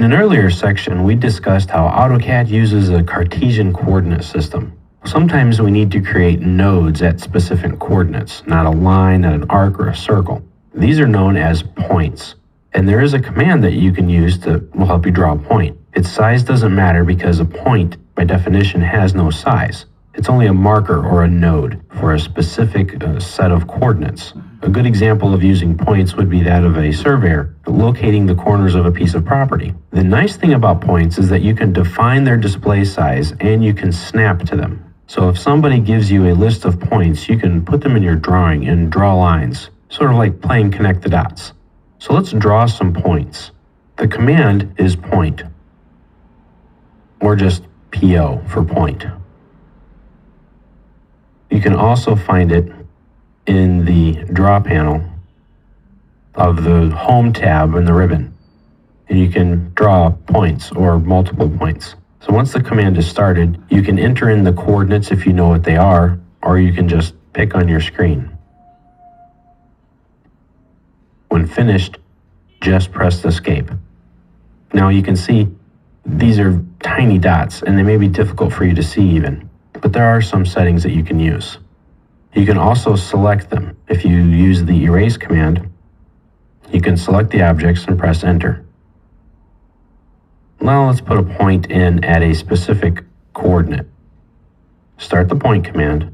an earlier section, we discussed how AutoCAD uses a Cartesian coordinate system. Sometimes we need to create nodes at specific coordinates, not a line, not an arc, or a circle. These are known as points. And there is a command that you can use that will help you draw a point. Its size doesn't matter because a point, by definition, has no size. It's only a marker or a node for a specific set of coordinates. A good example of using points would be that of a surveyor locating the corners of a piece of property. The nice thing about points is that you can define their display size and you can snap to them. So if somebody gives you a list of points, you can put them in your drawing and draw lines, sort of like playing connect the dots. So let's draw some points. The command is point, or just PO for point. You can also find it in the draw panel of the home tab in the ribbon. And you can draw points or multiple points. So once the command is started, you can enter in the coordinates if you know what they are, or you can just pick on your screen. When finished, just press escape. Now you can see these are tiny dots and they may be difficult for you to see even, but there are some settings that you can use. You can also select them. If you use the erase command, you can select the objects and press enter. Now let's put a point in at a specific coordinate. Start the point command, and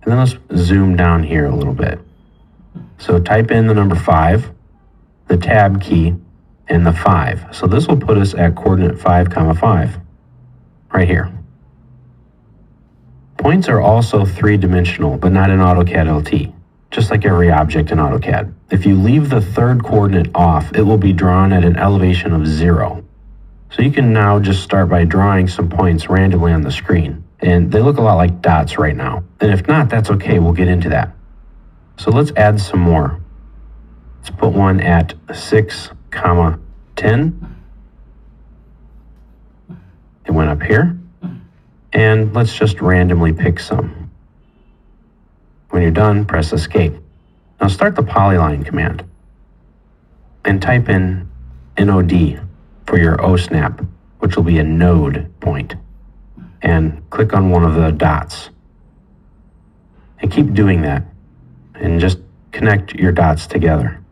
then let's zoom down here a little bit. So type in the number 5, the tab key, and the 5. So this will put us at coordinate 5, 5, right here. Points are also three-dimensional, but not in AutoCAD LT, just like every object in AutoCAD. If you leave the third coordinate off, it will be drawn at an elevation of 0. So you can now just start by drawing some points randomly on the screen. And they look a lot like dots right now. And if not, that's okay, we'll get into that. So let's add some more. Let's put one at 6, 10. It went up here. And let's just randomly pick some. When you're done, press escape. Now start the polyline command and type in NOD for your OSNAP, which will be a node point. And click on one of the dots. And keep doing that. And just connect your dots together.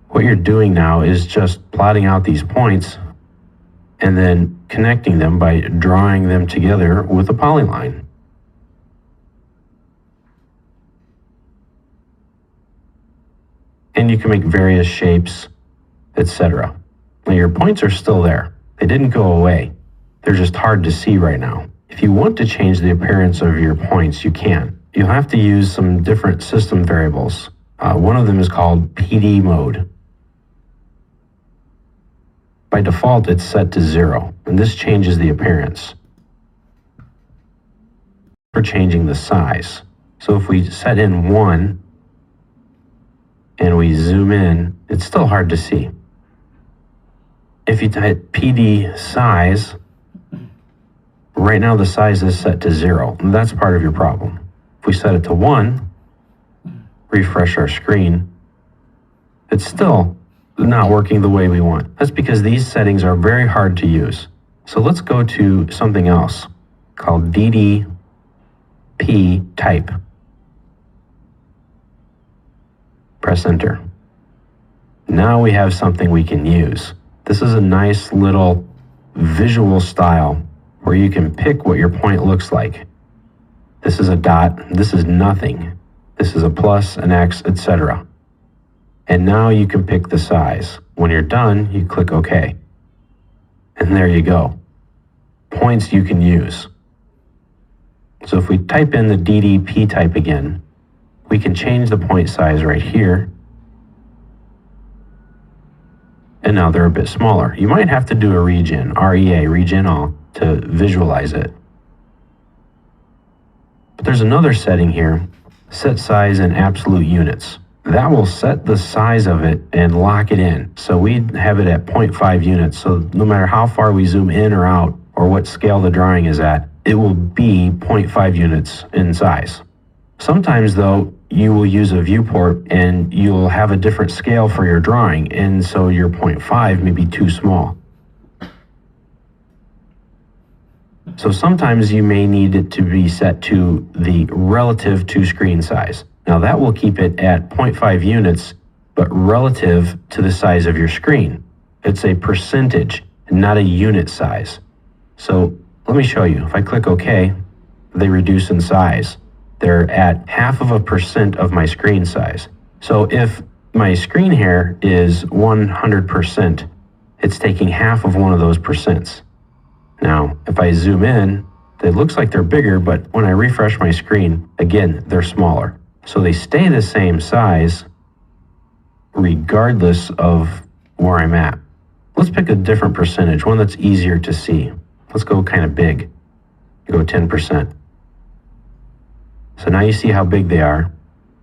What you're doing now is just plotting out these points and then connecting them by drawing them together with a polyline. And you can make various shapes, etc. Now your points are still there. They didn't go away. They're just hard to see right now. If you want to change the appearance of your points, you can. You'll have to use some different system variables. One of them is called PD mode. By default, it's set to 0, and this changes the appearance. For changing the size. So if we set in 1 and we zoom in, it's still hard to see. If you type PD size, right now the size is set to 0, and that's part of your problem. If we set it to 1, refresh our screen, it's still not working the way we want. That's because these settings are very hard to use. So let's go to something else called DDP type. Press enter. Now we have something we can use. This is a nice little visual style where you can pick what your point looks like. This is a dot, this is nothing. This is a plus, an X, etc. And now you can pick the size. When you're done, you click OK. And there you go. Points you can use. So if we type in the DDP type again, we can change the point size right here. And now they're a bit smaller. You might have to do a regen, REA, regen all, to visualize it. But there's another setting here, set size in absolute units. That will set the size of it and lock it in. So we have it at 0.5 units. So no matter how far we zoom in or out or what scale the drawing is at, it will be 0.5 units in size. Sometimes though, you will use a viewport and you'll have a different scale for your drawing, and so your 0.5 may be too small. So sometimes you may need it to be set to the relative to screen size. Now that will keep it at 0.5 units, but relative to the size of your screen. It's a percentage, not a unit size. So let me show you. If I click OK, they reduce in size. They're at 0.5% of my screen size. So if my screen here is 100%, it's taking half of one of those percents. Now, if I zoom in, it looks like they're bigger, but when I refresh my screen, again, they're smaller. So they stay the same size regardless of where I'm at. Let's pick a different percentage, one that's easier to see. Let's go kind of big. Go 10%. So now you see how big they are.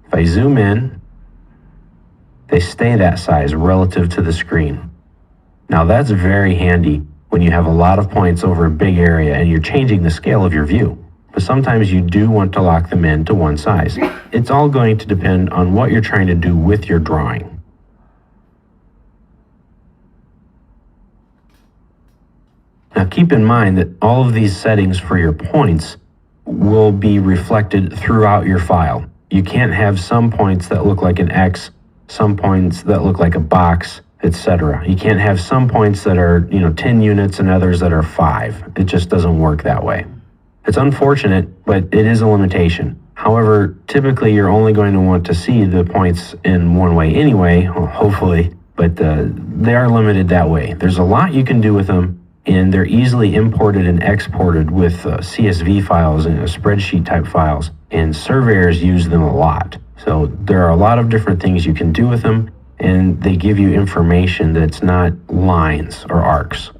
If I zoom in, they stay that size relative to the screen. Now that's very handy when you have a lot of points over a big area and you're changing the scale of your view. But sometimes you do want to lock them in to one size. It's all going to depend on what you're trying to do with your drawing. Now keep in mind that all of these settings for your points will be reflected throughout your file. You can't have some points that look like an X, some points that look like a box, etc. You can't have some points that are, 10 units and others that are 5. It just doesn't work that way. It's unfortunate, but it is a limitation. However, typically you're only going to want to see the points in one way anyway, hopefully, but they are limited that way. There's a lot you can do with them, and they're easily imported and exported with CSV files and spreadsheet type files, and surveyors use them a lot. So there are a lot of different things you can do with them, and they give you information that's not lines or arcs.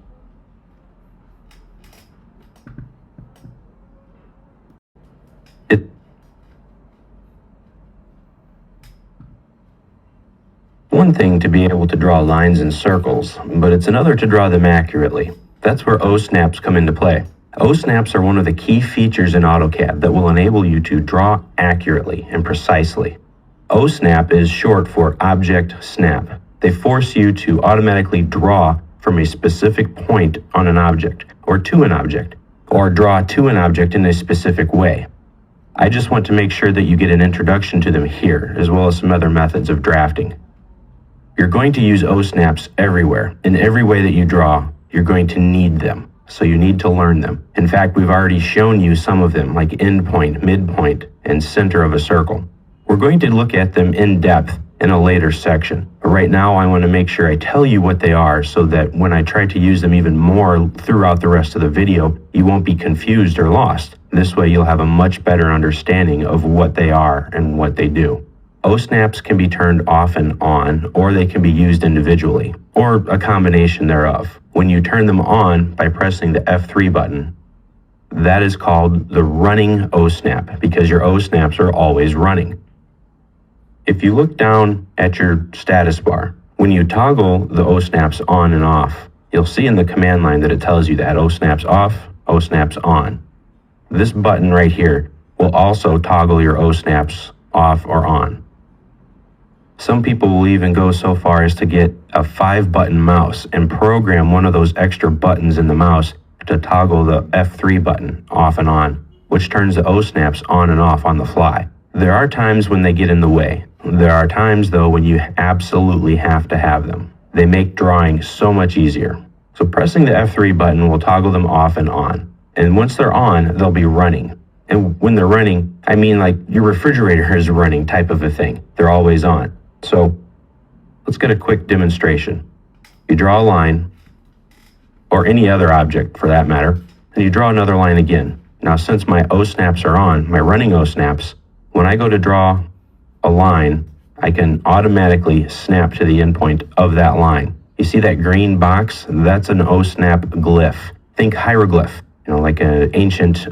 One thing to be able to draw lines and circles, but it's another to draw them accurately. That's where O-snaps come into play. O-snaps are one of the key features in AutoCAD that will enable you to draw accurately and precisely. O-snap is short for object snap. They force you to automatically draw from a specific point on an object, or to an object, or draw to an object in a specific way. I just want to make sure that you get an introduction to them here, as well as some other methods of drafting. You're going to use O-snaps everywhere. In every way that you draw, you're going to need them. So you need to learn them. In fact, we've already shown you some of them, like endpoint, midpoint, and center of a circle. We're going to look at them in depth in a later section. But right now, I want to make sure I tell you what they are so that when I try to use them even more throughout the rest of the video, you won't be confused or lost. This way, you'll have a much better understanding of what they are and what they do. O-snaps can be turned off and on, or they can be used individually, or a combination thereof. When you turn them on by pressing the F3 button, that is called the running O-snap, because your O-snaps are always running. If you look down at your status bar, when you toggle the O-snaps on and off, you'll see in the command line that it tells you that O-snaps off, O-snaps on. This button right here will also toggle your O-snaps off or on. Some people will even go so far as to get a 5-button mouse and program one of those extra buttons in the mouse to toggle the F3 button off and on, which turns the O-snaps on and off on the fly. There are times when they get in the way. There are times, though, when you absolutely have to have them. They make drawing so much easier. So pressing the F3 button will toggle them off and on. And once they're on, they'll be running. And when they're running, I mean like your refrigerator is running type of a thing. They're always on. So let's get a quick demonstration. You draw a line, or any other object for that matter, and you draw another line again. Now since my O-snaps are on, my running O-snaps, when I go to draw a line, I can automatically snap to the endpoint of that line. You see that green box? That's an O-snap glyph. Think hieroglyph. Like ancient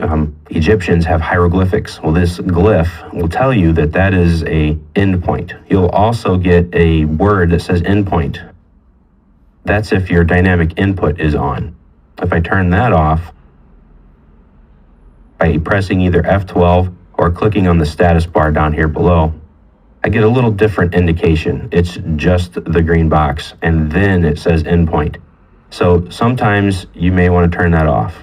Egyptians have hieroglyphics. Well, this glyph will tell you that that is a endpoint. You'll also get a word that says endpoint. That's if your dynamic input is on. If I turn that off by pressing either F12 or clicking on the status bar down here below, I get a little different indication. It's just the green box, and then it says endpoint. So sometimes you may want to turn that off.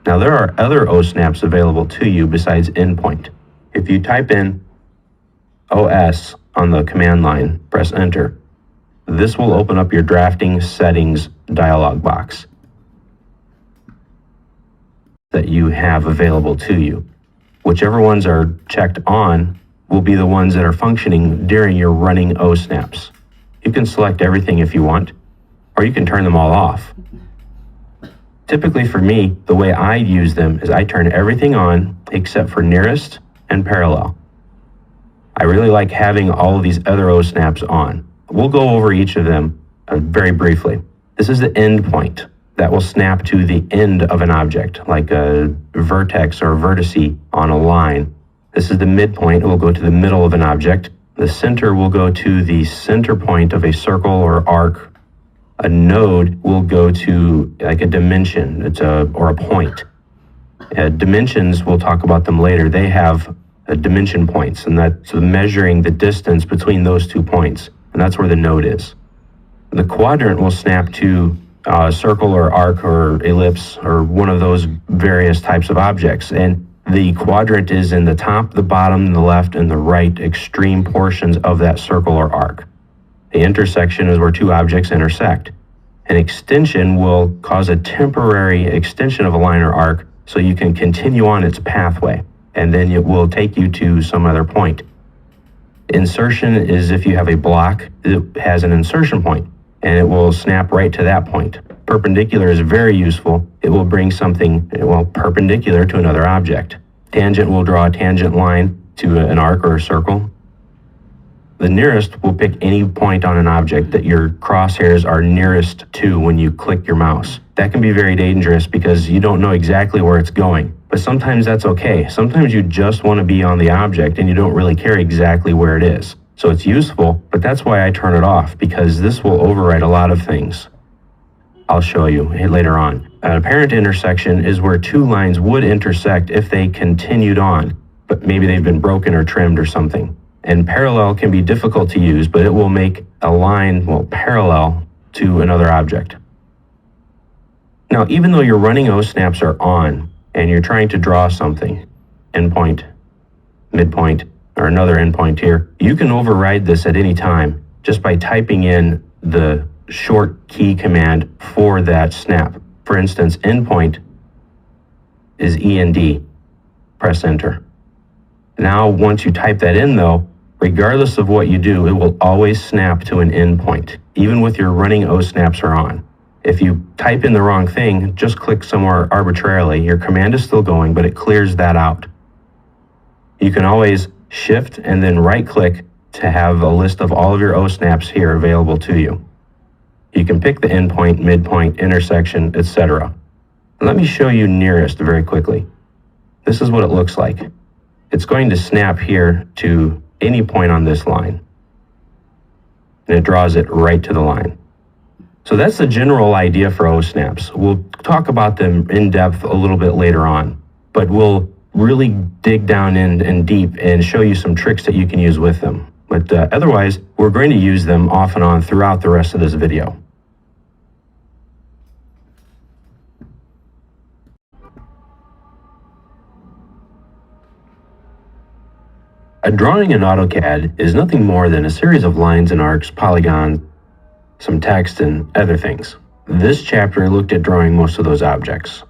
Now there are other OSNAPs available to you besides endpoint. If you type in OS on the command line, press enter. This will open up your drafting settings dialog box that you have available to you. Whichever ones are checked on will be the ones that are functioning during your running OSNAPs. You can select everything if you want, or you can turn them all off. Typically for me, the way I use them is I turn everything on except for nearest and parallel. I really like having all of these other OSNAPs on. We'll go over each of them very briefly. This is the endpoint that will snap to the end of an object, like a vertex or vertice on a line. This is the midpoint. It will go to the middle of an object. The center will go to the center point of a circle or arc. A node will go to like a dimension, or a point. Dimensions, we'll talk about them later. They have dimension points, and that's measuring the distance between those 2 points, and that's where the node is. The quadrant will snap to a circle or arc or ellipse or one of those various types of objects, and the quadrant is in the top, the bottom, the left, and the right extreme portions of that circle or arc. The intersection is where 2 objects intersect. An extension will cause a temporary extension of a line or arc so you can continue on its pathway, and then it will take you to some other point. Insertion is if you have a block that has an insertion point, and it will snap right to that point. Perpendicular is very useful. It will bring something, perpendicular to another object. Tangent will draw a tangent line to an arc or a circle. The nearest will pick any point on an object that your crosshairs are nearest to when you click your mouse. That can be very dangerous because you don't know exactly where it's going. But sometimes that's okay. Sometimes you just want to be on the object and you don't really care exactly where it is. So it's useful, but that's why I turn it off, because this will override a lot of things. I'll show you later on. An apparent intersection is where 2 lines would intersect if they continued on, but maybe they've been broken or trimmed or something. And parallel can be difficult to use, but it will make a line, parallel to another object. Now, even though your running OSNAPs are on and you're trying to draw something, endpoint, midpoint, or another endpoint here, you can override this at any time just by typing in the short key command for that snap. For instance, endpoint is END. Press enter. Now, once you type that in though, regardless of what you do, it will always snap to an endpoint, even with your running OSNAPs are on. If you type in the wrong thing, just click somewhere arbitrarily. Your command is still going, but it clears that out. You can always shift and then right click to have a list of all of your OSNAPs here available to you. You can pick the endpoint, midpoint, intersection, etc. Let me show you nearest very quickly. This is what it looks like. It's going to snap here to any point on this line, and it draws it right to the line. So that's the general idea for OSNAPs. We'll talk about them in depth a little bit later on, but we'll really dig down in and deep and show you some tricks that you can use with them. But otherwise, we're going to use them off and on throughout the rest of this video. A drawing in AutoCAD is nothing more than a series of lines and arcs, polygons, some text, and other things. This chapter looked at drawing most of those objects,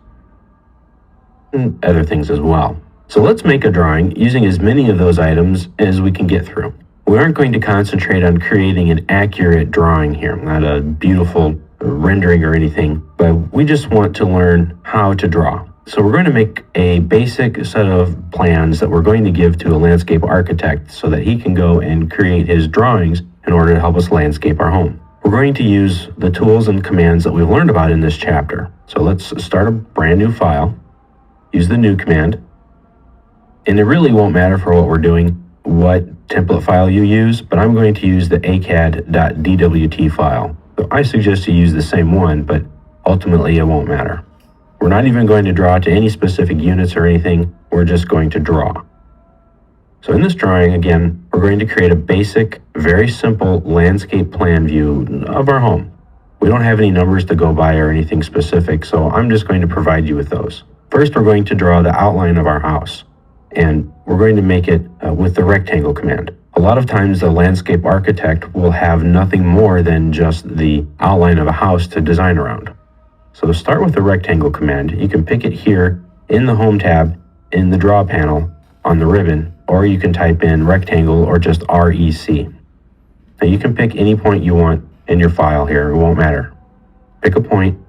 and other things as well. So let's make a drawing using as many of those items as we can get through. We aren't going to concentrate on creating an accurate drawing here, not a beautiful rendering or anything, but we just want to learn how to draw. So we're going to make a basic set of plans that we're going to give to a landscape architect so that he can go and create his drawings in order to help us landscape our home. We're going to use the tools and commands that we've learned about in this chapter. So let's start a brand new file, use the new command, and it really won't matter for what we're doing what template file you use, but I'm going to use the acad.dwt file. So I suggest you use the same one, but ultimately it won't matter. We're not even going to draw to any specific units or anything. We're just going to draw. So in this drawing, again, we're going to create a basic, very simple landscape plan view of our home. We don't have any numbers to go by or anything specific, so I'm just going to provide you with those. First, we're going to draw the outline of our house, and we're going to make it with the rectangle command. A lot of times the landscape architect will have nothing more than just the outline of a house to design around. So start with the rectangle command. You can pick it here in the Home tab, in the Draw panel, on the ribbon, or you can type in rectangle or just REC. Now you can pick any point you want in your file here, it won't matter. Pick a point,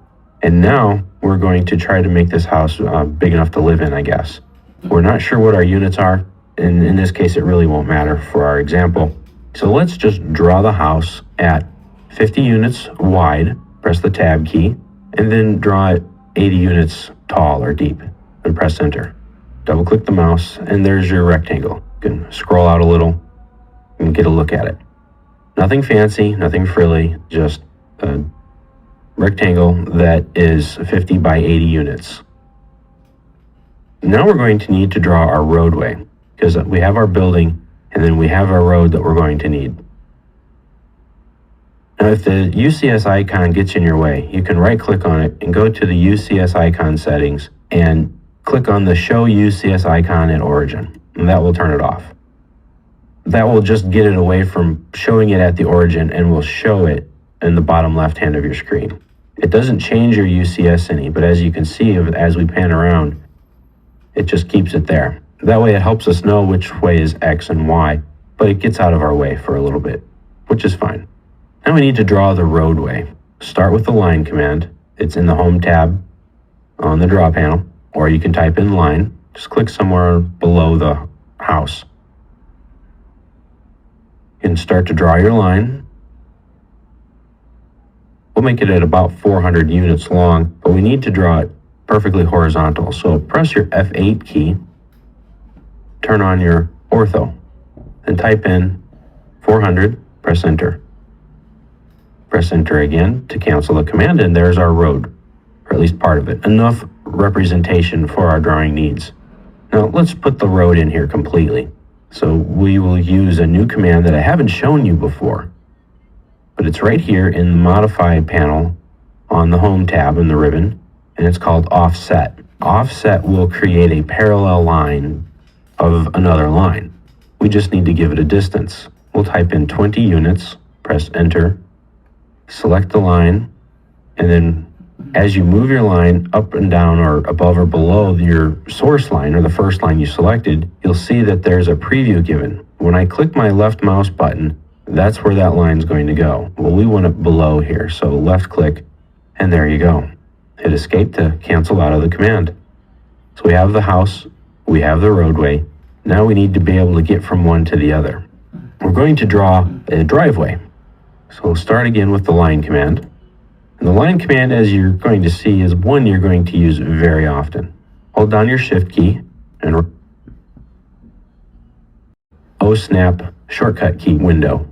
and now we're going to try to make this house big enough to live in, I guess. We're not sure what our units are, and in this case it really won't matter for our example. So let's just draw the house at 50 units wide, press the tab key, and then draw it 80 units tall or deep, and press enter. Double click the mouse, and there's your rectangle. You can scroll out a little and get a look at it. Nothing fancy, nothing frilly, just a rectangle that is 50 by 80 units. Now we're going to need to draw our roadway, because we have our building and then we have our road that we're going to need. Now if the UCS icon gets in your way, you can right click on it and go to the UCS icon settings and click on the Show UCS icon at origin, and that will turn it off. That will just get it away from showing it at the origin and will show it in the bottom left hand of your screen. It doesn't change your UCS any, but as you can see as we pan around, it just keeps it there. That way it helps us know which way is X and Y, but it gets out of our way for a little bit, which is fine. Now we need to draw the roadway. Start with the line command. It's in the Home tab on the Draw panel, or you can type in line. Just click somewhere below the house. You can start to draw your line. We'll make it at about 400 units long, but we need to draw it perfectly horizontal. So press your F8 key, turn on your ortho, and type in 400, press enter. Press enter again to cancel the command, and there's our road, or at least part of it. Enough representation for our drawing needs. Now let's put the road in here completely. So we will use a new command that I haven't shown you before, but it's right here in the Modify panel on the Home tab in the ribbon, and it's called Offset. Offset will create a parallel line of another line. We just need to give it a distance. We'll type in 20 units, press enter, select the line, and then as you move your line up and down or above or below your source line or the first line you selected, you'll see that there's a preview given. When I click my left mouse button, that's where that line's going to go. Well, we want it below here, so left click, and there you go. Hit escape to cancel out of the command. So we have the house, we have the roadway. Now we need to be able to get from one to the other. We're going to draw a driveway. So we'll start again with the line command. And the line command, as you're going to see, is one you're going to use very often. Hold down your shift key and O-snap shortcut key window.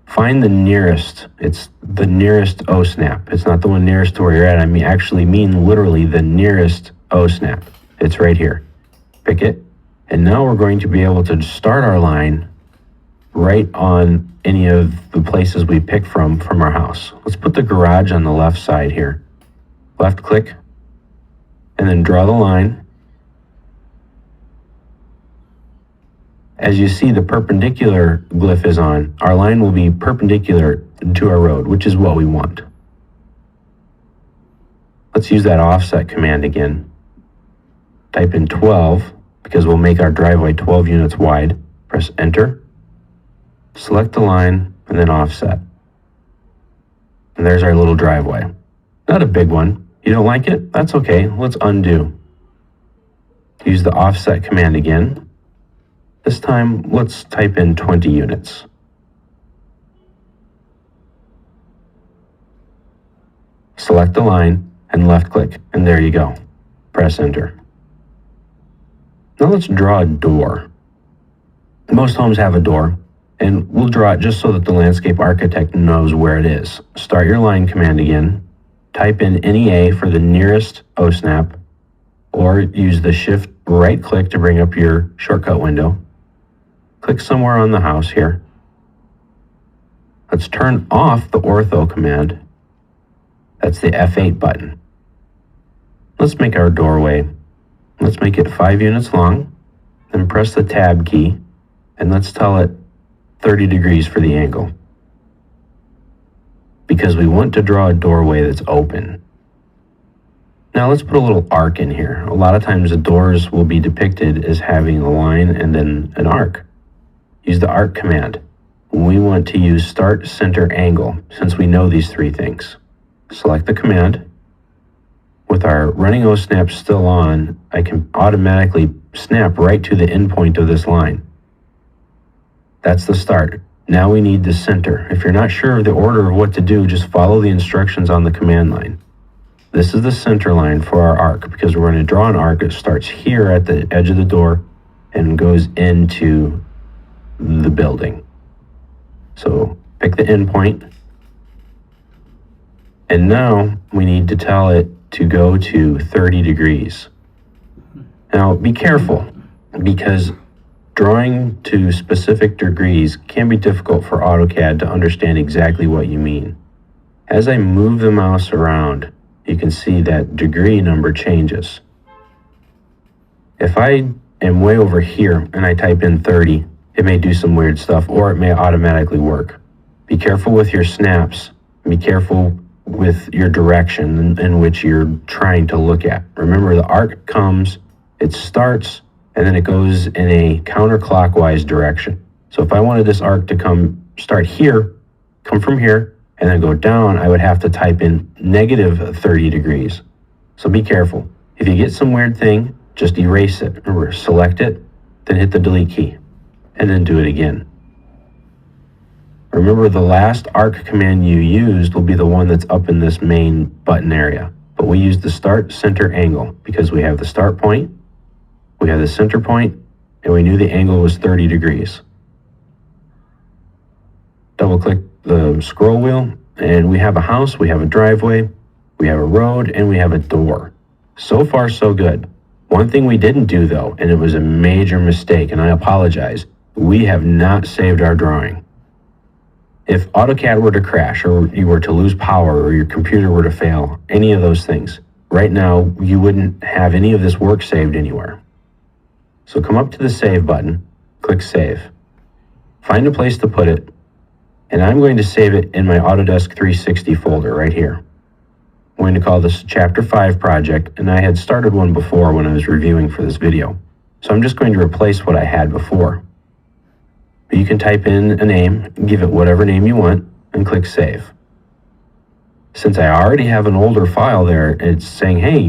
Find the nearest. It's the nearest O-snap. It's not the one nearest to where you're at. I actually mean literally the nearest O-snap. It's right here. Pick it. And now we're going to be able to start our line right on any of the places we pick from our house. Let's put the garage on the left side here. Left click, and then draw the line. As you see, the perpendicular glyph is on. Our line will be perpendicular to our road, which is what we want. Let's use that offset command again. Type in 12, because we'll make our driveway 12 units wide. Press enter. Select the line, and then offset. And there's our little driveway. Not a big one. You don't like it? That's okay. Let's undo. Use the offset command again. This time, let's type in 20 units. Select the line and left click, and there you go. Press enter. Now let's draw a door. Most homes have a door, and we'll draw it just so that the landscape architect knows where it is. Start your line command again. Type in NEA for the nearest O-snap, or use the shift right click to bring up your shortcut window. Click somewhere on the house here. Let's turn off the ortho command. That's the F8 button. Let's make our doorway. Let's make it 5 units long, then press the tab key, and let's tell it 30 degrees for the angle. Because we want to draw a doorway that's open. Now let's put a little arc in here. A lot of times the doors will be depicted as having a line and then an arc. Use the arc command. We want to use start, center, angle, since we know these three things. Select the command. With our running O-snap still on, I can automatically snap right to the endpoint of this line. That's the start. Now we need the center. If you're not sure of the order of what to do, just follow the instructions on the command line. This is the center line for our arc, because we're going to draw an arc that starts here at the edge of the door and goes into the building. So pick the endpoint. And now we need to tell it to go to 30 degrees. Now be careful, because drawing to specific degrees can be difficult for AutoCAD to understand exactly what you mean. As I move the mouse around, you can see that degree number changes. If I am way over here and I type in 30, it may do some weird stuff, or it may automatically work. Be careful with your snaps. Be careful with your direction in which you're trying to look at. Remember, the arc comes, it starts, and then it goes in a counterclockwise direction. So if I wanted this arc to start here, come from here, and then go down, I would have to type in negative 30 degrees. So be careful. If you get some weird thing, just erase it. Remember, select it, then hit the delete key, and then do it again. Remember, the last arc command you used will be the one that's up in this main button area. But we use the start, center, angle, because we have the start point, we have the center point, and we knew the angle was 30 degrees. Double click the scroll wheel, and we have a house, we have a driveway, we have a road, and we have a door. So far, so good. One thing we didn't do though, and it was a major mistake, and I apologize, we have not saved our drawing. If AutoCAD were to crash, or you were to lose power, or your computer were to fail, any of those things, right now you wouldn't have any of this work saved anywhere. So come up to the Save button, click Save. Find a place to put it, and I'm going to save it in my Autodesk 360 folder right here. I'm going to call this Chapter 5 project, and I had started one before when I was reviewing for this video. So I'm just going to replace what I had before. You can type in a name, give it whatever name you want, and click Save. Since I already have an older file there, it's saying, hey,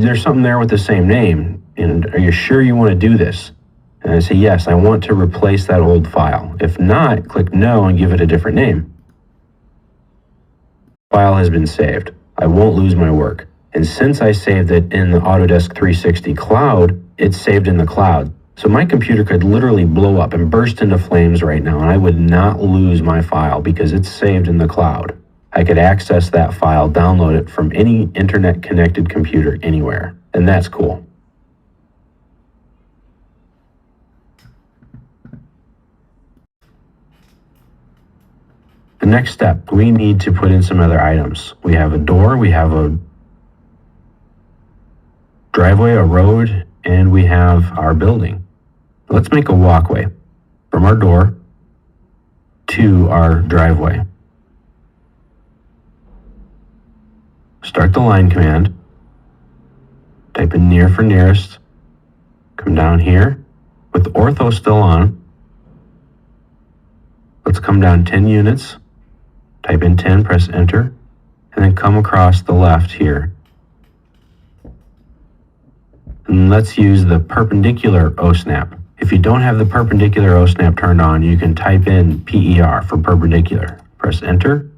there's something there with the same name, and are you sure you want to do this? And I say, yes, I want to replace that old file. If not, click No and give it a different name. File has been saved. I won't lose my work. And since I saved it in the Autodesk 360 cloud, it's saved in the cloud. So my computer could literally blow up and burst into flames right now, and I would not lose my file because it's saved in the cloud. I could access that file, download it from any internet-connected computer anywhere, and that's cool. The next step, we need to put in some other items. We have a door, we have a driveway, a road, and we have our building. Let's make a walkway from our door to our driveway. Start the line command, type in near for nearest, come down here, with ortho still on, let's come down 10 units, type in 10, press enter, and then come across the left here. And let's use the perpendicular O-snap. If you don't have the perpendicular O-snap turned on, you can type in PER for perpendicular. Press enter,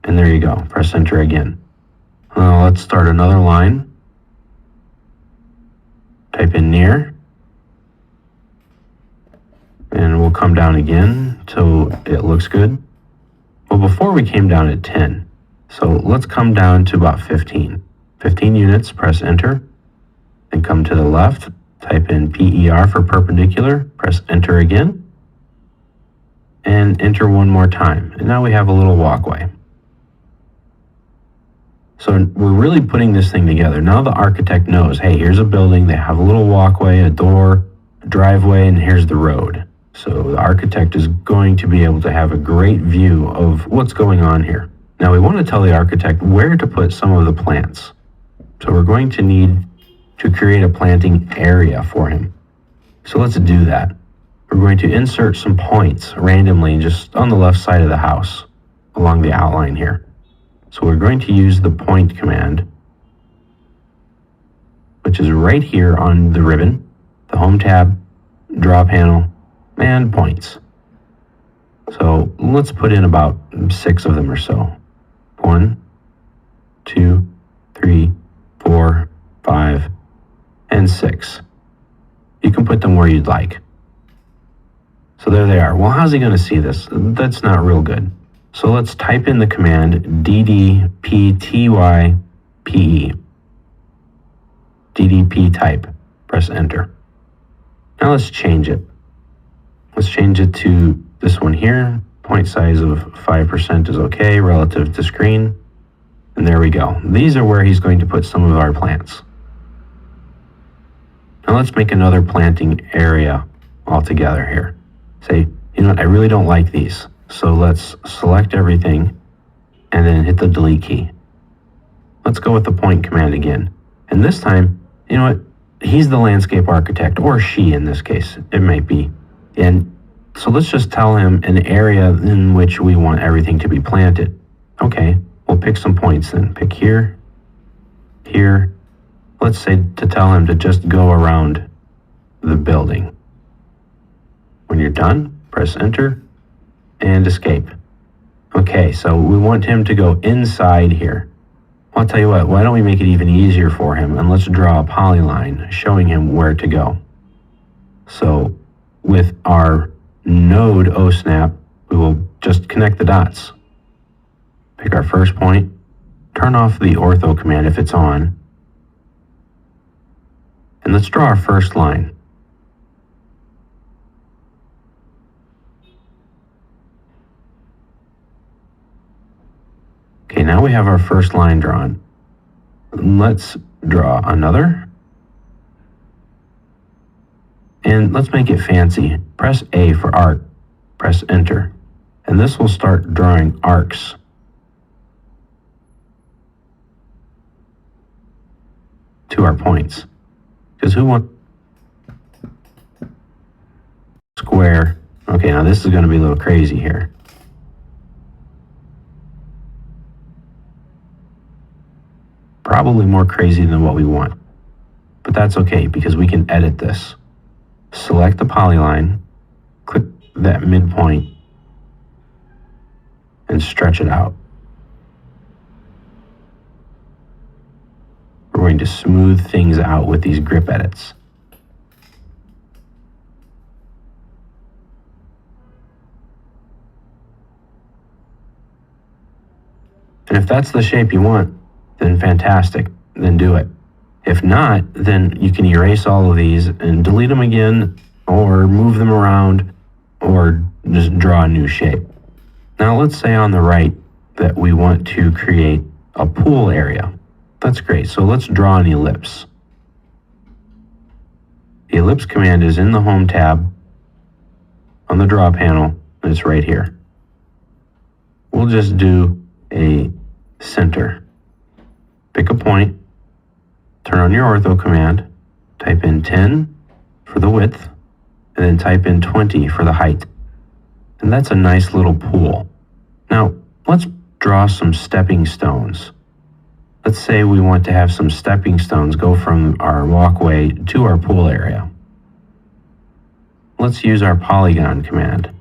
and there you go. Press enter again. Let's start another line. Type in near, and we'll come down again till it looks good. Well, before we came down at 10, so let's come down to about 15. 15 units, press enter, and come to the left, Type in PER for perpendicular, press enter again, and enter one more time. And now we have a little walkway. So we're really putting this thing together. Now the architect knows, hey, here's a building, they have a little walkway, a door, a driveway, and here's the road. So the architect is going to be able to have a great view of what's going on here. Now we want to tell the architect where to put some of the plants. So we're going to need to create a planting area for him. So let's do that. We're going to insert some points randomly just on the left side of the house along the outline here. So we're going to use the point command, which is right here on the ribbon, the home tab, draw panel, and points. So let's put in about 6 of them or so. 1, 2, 3, 4, 5, and 6. You can put them where you'd like. So there they are. Well, how's he going to see this? That's not real good. So let's type in the command ddptype. ddp type. Press enter. Now let's change it. Let's change it to this one here. Point size of 5% is okay relative to screen. And there we go. These are where he's going to put some of our plants. Now let's make another planting area altogether here. Say, you know what, I really don't like these. So let's select everything and then hit the delete key. Let's go with the point command again. And this time, you know what, he's the landscape architect, or she in this case, it might be. And so let's just tell him an area in which we want everything to be planted. Okay, we'll pick some points then. Pick here, here. Let's say to tell him to just go around the building. When you're done, press enter and escape. Okay, so we want him to go inside here. I'll tell you what, why don't we make it even easier for him, and let's draw a polyline showing him where to go. So with our node OSnap, we will just connect the dots. Pick our first point, turn off the ortho command if it's on, and let's draw our first line. Okay, now we have our first line drawn. Let's draw another. And let's make it fancy. Press A for arc. Press enter. And this will start drawing arcs. To our points. Because who wants square? Okay, now this is going to be a little crazy here. Probably more crazy than what we want. But that's okay, because we can edit this. Select the polyline, click that midpoint, and stretch it out. We're going to smooth things out with these grip edits. And if that's the shape you want, then fantastic, then do it. If not, then you can erase all of these and delete them again, or move them around, or just draw a new shape. Now let's say on the right that we want to create a pool area. That's great, so let's draw an ellipse. The ellipse command is in the home tab on the draw panel, and it's right here. We'll just do a center. Pick a point, turn on your ortho command, type in 10 for the width, and then type in 20 for the height. And that's a nice little pool. Now, let's draw some stepping stones. Let's say we want to have some stepping stones go from our walkway to our pool area. Let's use our polygon command.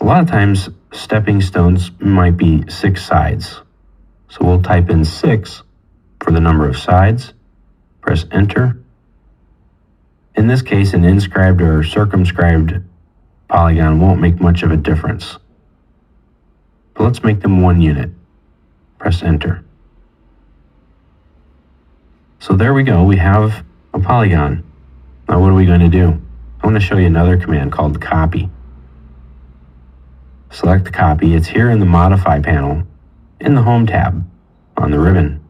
A lot of times, stepping stones might be 6 sides. So we'll type in 6 for the number of sides, press enter. In this case, an inscribed or circumscribed polygon won't make much of a difference. But let's make them 1 unit. Press enter. So there we go, we have a polygon. Now what are we going to do? I want to show you another command called copy. Select copy. It's here in the modify panel in the home tab on the ribbon.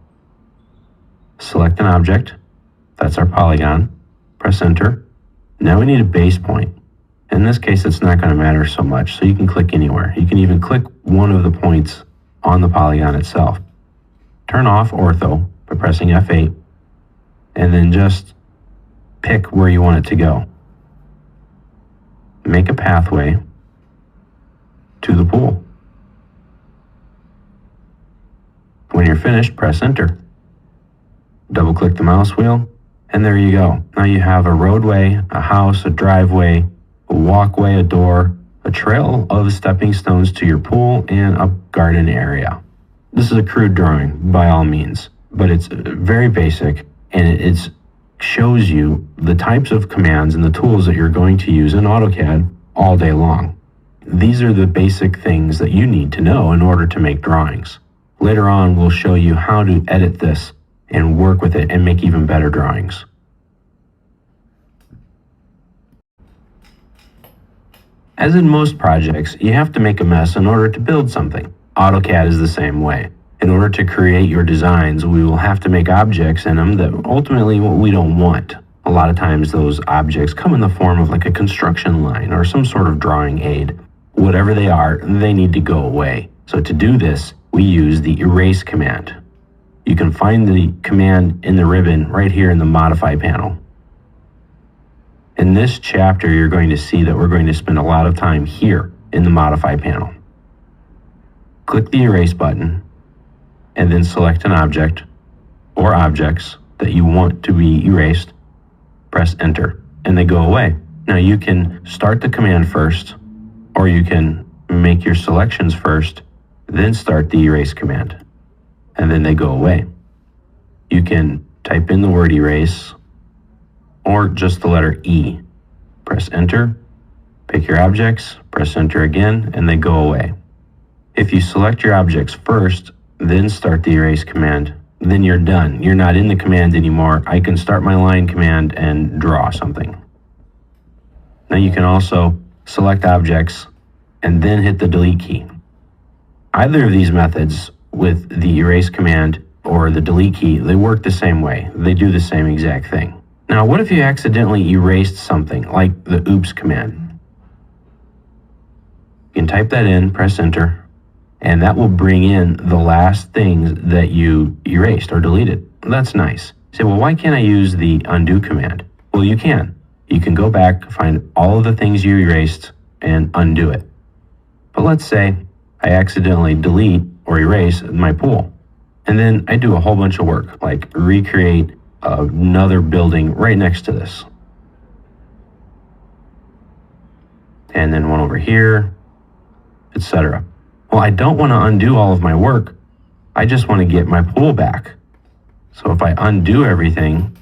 Select an object. That's our polygon. Press enter. Now we need a base point. In this case, it's not going to matter so much, so you can click anywhere. You can even click one of the points on the polygon itself. Turn off ortho by pressing F8, and then just pick where you want it to go. Make a pathway to the pool. When you're finished, press enter. Double click the mouse wheel, and there you go. Now you have a roadway, a house, a driveway, a walkway, a door, a trail of stepping stones to your pool, and a garden area. This is a crude drawing by all means, but it's very basic, and it shows you the types of commands and the tools that you're going to use in AutoCAD all day long. These are the basic things that you need to know in order to make drawings. Later on, we'll show you how to edit this and work with it and make even better drawings. As in most projects, you have to make a mess in order to build something. AutoCAD is the same way. In order to create your designs, we will have to make objects in them that ultimately we don't want. A lot of times those objects come in the form of like a construction line or some sort of drawing aid. Whatever they are, they need to go away. So to do this, we use the erase command. You can find the command in the ribbon right here in the modify panel. In this chapter, you're going to see that we're going to spend a lot of time here in the modify panel. Click the erase button and then select an object or objects that you want to be erased. Press enter and they go away. Now you can start the command first, or you can make your selections first, then start the erase command, and then they go away. You can type in the word erase or just the letter E. Press enter, pick your objects, press enter again, and they go away. If you select your objects first, then start the erase command, then you're done. You're not in the command anymore. I can start my line command and draw something. Now you can also select objects and then hit the delete key. Either of these methods with the erase command or the delete key, they work the same way. They do the same exact thing. Now, what if you accidentally erased something like the oops command? You can type that in, press enter, and that will bring in the last things that you erased or deleted. That's nice. You say, well, why can't I use the undo command? Well, you can. You can go back, find all of the things you erased, and undo it. But let's say I accidentally delete or erase my pool, and then I do a whole bunch of work, like recreate another building right next to this. And then one over here, etc. Well, I don't want to undo all of my work. I just want to get my pool back. So if I undo everything,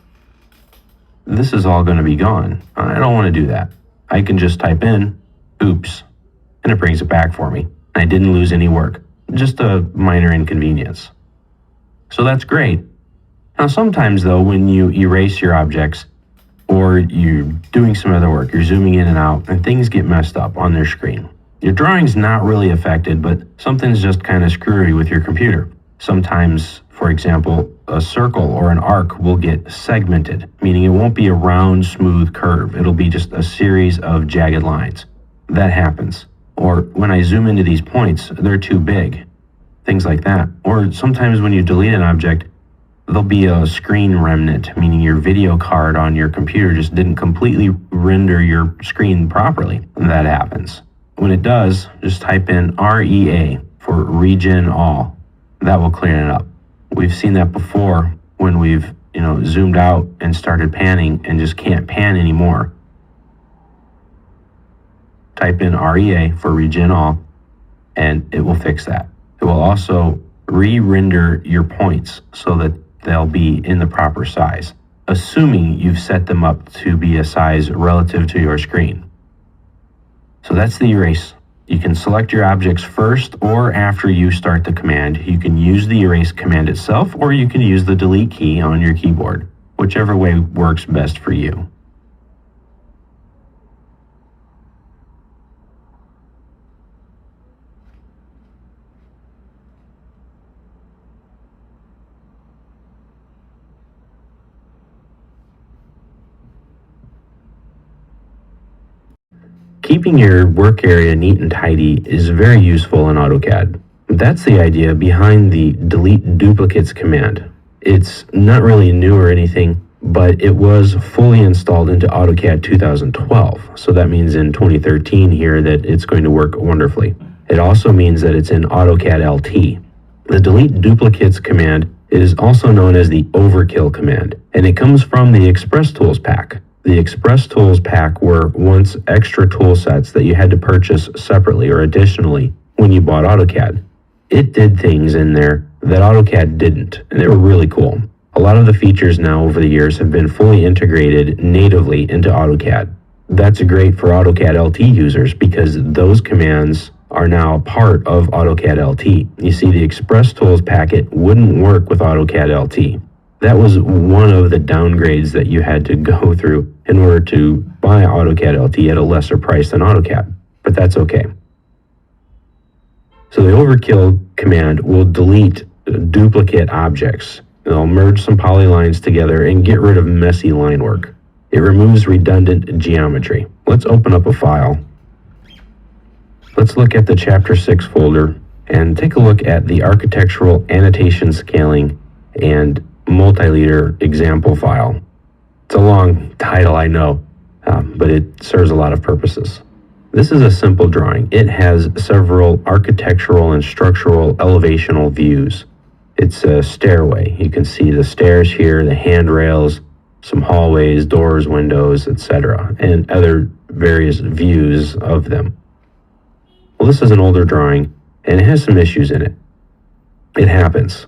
this is all going to be gone. I don't want to do that. I can just type in oops, and it brings it back for me. I didn't lose any work, just a minor inconvenience. So that's great. Now sometimes though, when you erase your objects or you're doing some other work, you're zooming in and out and things get messed up on their screen. Your drawing's not really affected, but something's just kind of screwy with your computer. Sometimes, for example, a circle or an arc will get segmented, meaning it won't be a round, smooth curve. It'll be just a series of jagged lines. That happens. Or when I zoom into these points, they're too big. Things like that. Or sometimes when you delete an object, there'll be a screen remnant, meaning your video card on your computer just didn't completely render your screen properly. That happens. When it does, just type in REA for region all. That will clean it up. We've seen that before when we've, zoomed out and started panning and just can't pan anymore. Type in REA for region all, and it will fix that. It will also re-render your points so that they'll be in the proper size, assuming you've set them up to be a size relative to your screen. So that's the erase. You can select your objects first or after you start the command. You can use the erase command itself, or you can use the delete key on your keyboard, whichever way works best for you. Keeping your work area neat and tidy is very useful in AutoCAD. That's the idea behind the delete duplicates command. It's not really new or anything, but it was fully installed into AutoCAD 2012. So that means in 2013 here that it's going to work wonderfully. It also means that it's in AutoCAD LT. The delete duplicates command is also known as the overkill command, and it comes from the Express Tools pack. The Express Tools pack were once extra tool sets that you had to purchase separately or additionally when you bought AutoCAD. It did things in there that AutoCAD didn't, and they were really cool. A lot of the features now over the years have been fully integrated natively into AutoCAD. That's great for AutoCAD LT users because those commands are now part of AutoCAD LT. You see, the Express Tools packet wouldn't work with AutoCAD LT. That was one of the downgrades that you had to go through in order to buy AutoCAD LT at a lesser price than AutoCAD, but that's okay. So the overkill command will delete duplicate objects. It'll merge some polylines together and get rid of messy line work. It removes redundant geometry. Let's open up a file. Let's look at the Chapter 6 folder and take a look at the architectural annotation scaling and multi-liter example file. It's a long title, I know, but it serves a lot of purposes. This is a simple drawing. It has several architectural and structural elevational views. It's a stairway. You can see the stairs here, the handrails, some hallways, doors, windows, etc., and other various views of them. Well, this is an older drawing, and it has some issues in it. It happens.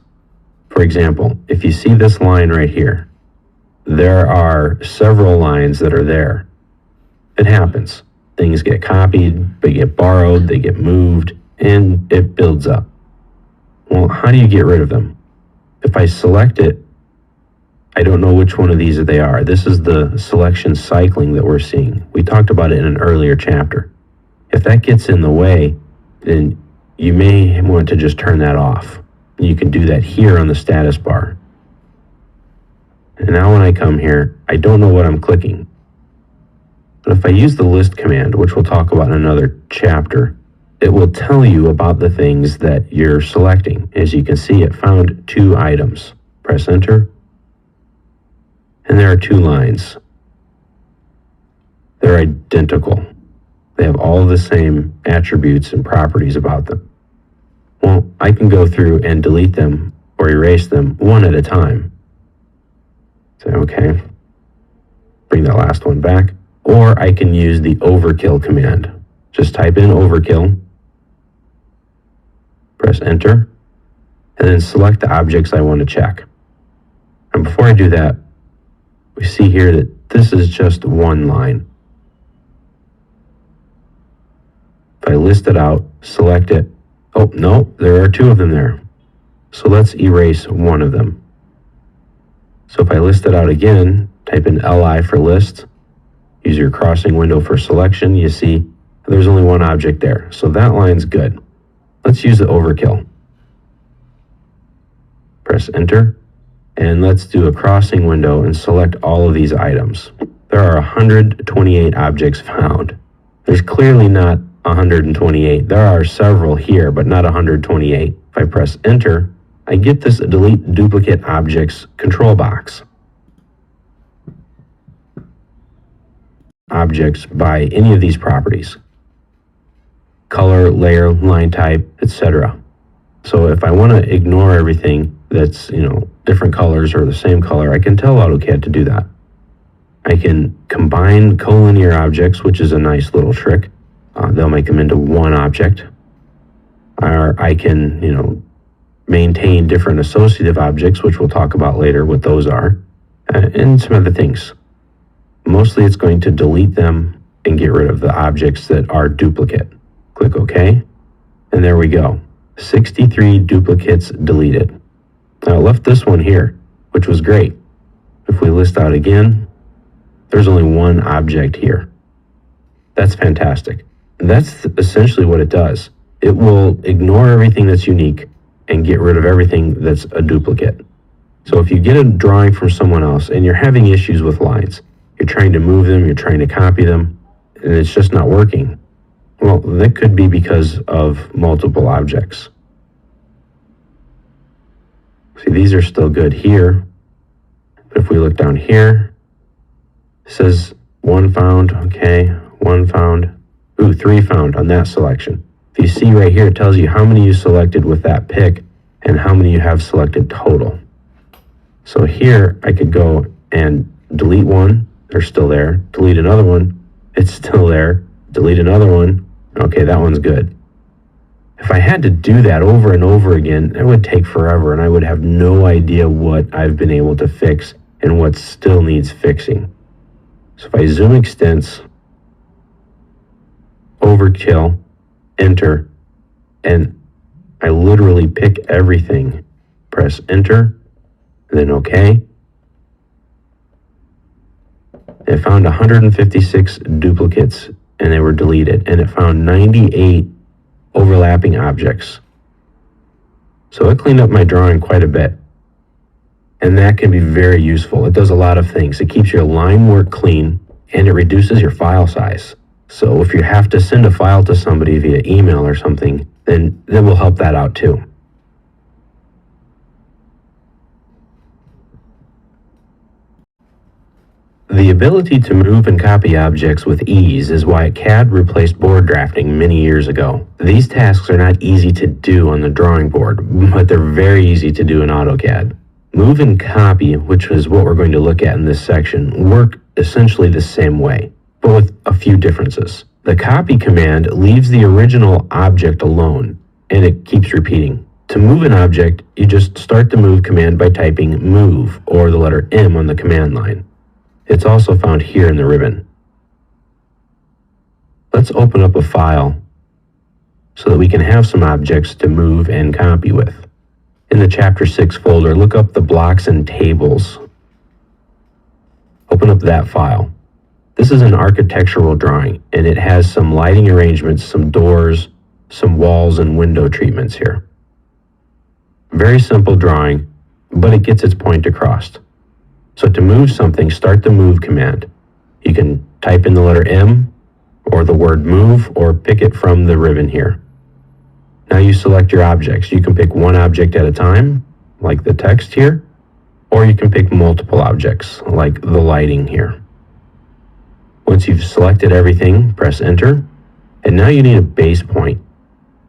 For example, if you see this line right here, there are several lines that are there. It happens. Things get copied, they get borrowed, they get moved, and it builds up. Well, how do you get rid of them? If I select it, I don't know which one of these they are. This is the selection cycling that we're seeing. We talked about it in an earlier chapter. If that gets in the way, then you may want to just turn that off. You can do that here on the status bar. And now when I come here, I don't know what I'm clicking. But if I use the list command, which we'll talk about in another chapter, it will tell you about the things that you're selecting. As you can see, it found 2 items. Press enter, and there are 2 lines. They're identical. They have all the same attributes and properties about them. Well, I can go through and delete them or erase them one at a time. Say, okay, bring that last one back. Or I can use the overkill command. Just type in overkill, press enter, and then select the objects I want to check. And before I do that, we see here that this is just one line. If I list it out, select it, oh, no, there are 2 of them there. So let's erase one of them. So if I list it out again, type in LI for list, use your crossing window for selection, you see there's only one object there. So that line's good. Let's use the overkill. Press enter, and let's do a crossing window and select all of these items. There are 128 objects found. There's clearly not 128. There are several here, but not 128. If I press enter, I get this delete duplicate objects control box. Objects by any of these properties: color, layer, line type, etc. So if I want to ignore everything that's, different colors or the same color, I can tell AutoCAD to do that. I can combine collinear objects, which is a nice little trick. They'll make them into one object. Or I can, maintain different associative objects, which we'll talk about later what those are, and some other things. Mostly it's going to delete them and get rid of the objects that are duplicate. Click OK, and there we go. 63 duplicates deleted. Now, I left this one here, which was great. If we list out again, there's only one object here. That's fantastic. And that's essentially what it does. It will ignore everything that's unique and get rid of everything that's a duplicate. So if you get a drawing from someone else and you're having issues with lines, you're trying to move them, you're trying to copy them, and it's just not working, well, that could be because of multiple objects. See, these are still good here. But if we look down here, it says 1 found, okay, 1 found. Ooh, 3 found on that selection. If you see right here, it tells you how many you selected with that pick and how many you have selected total. So here I could go and delete one, they're still there. Delete another one, it's still there. Delete another one, okay, that one's good. If I had to do that over and over again, it would take forever and I would have no idea what I've been able to fix and what still needs fixing. So if I zoom extents, overkill, enter, and I literally pick everything, press enter, and then OK. It found 156 duplicates and they were deleted, and it found 98 overlapping objects. So it cleaned up my drawing quite a bit. And that can be very useful. It does a lot of things. It keeps your line work clean and it reduces your file size. So if you have to send a file to somebody via email or something, then that will help that out too. The ability to move and copy objects with ease is why CAD replaced board drafting many years ago. These tasks are not easy to do on the drawing board, but they're very easy to do in AutoCAD. Move and copy, which is what we're going to look at in this section, work essentially the same way, but with a few differences. The copy command leaves the original object alone, and it keeps repeating. To move an object, you just start the move command by typing move or the letter M on the command line. It's also found here in the ribbon. Let's open up a file so that we can have some objects to move and copy with. In the Chapter 6 folder, look up the blocks and tables. Open up that file. This is an architectural drawing, and it has some lighting arrangements, some doors, some walls, and window treatments here. Very simple drawing, but it gets its point across. So to move something, start the move command. You can type in the letter M or the word move or pick it from the ribbon here. Now you select your objects. You can pick one object at a time, like the text here, or you can pick multiple objects, like the lighting here. Once you've selected everything, press enter, and now you need a base point.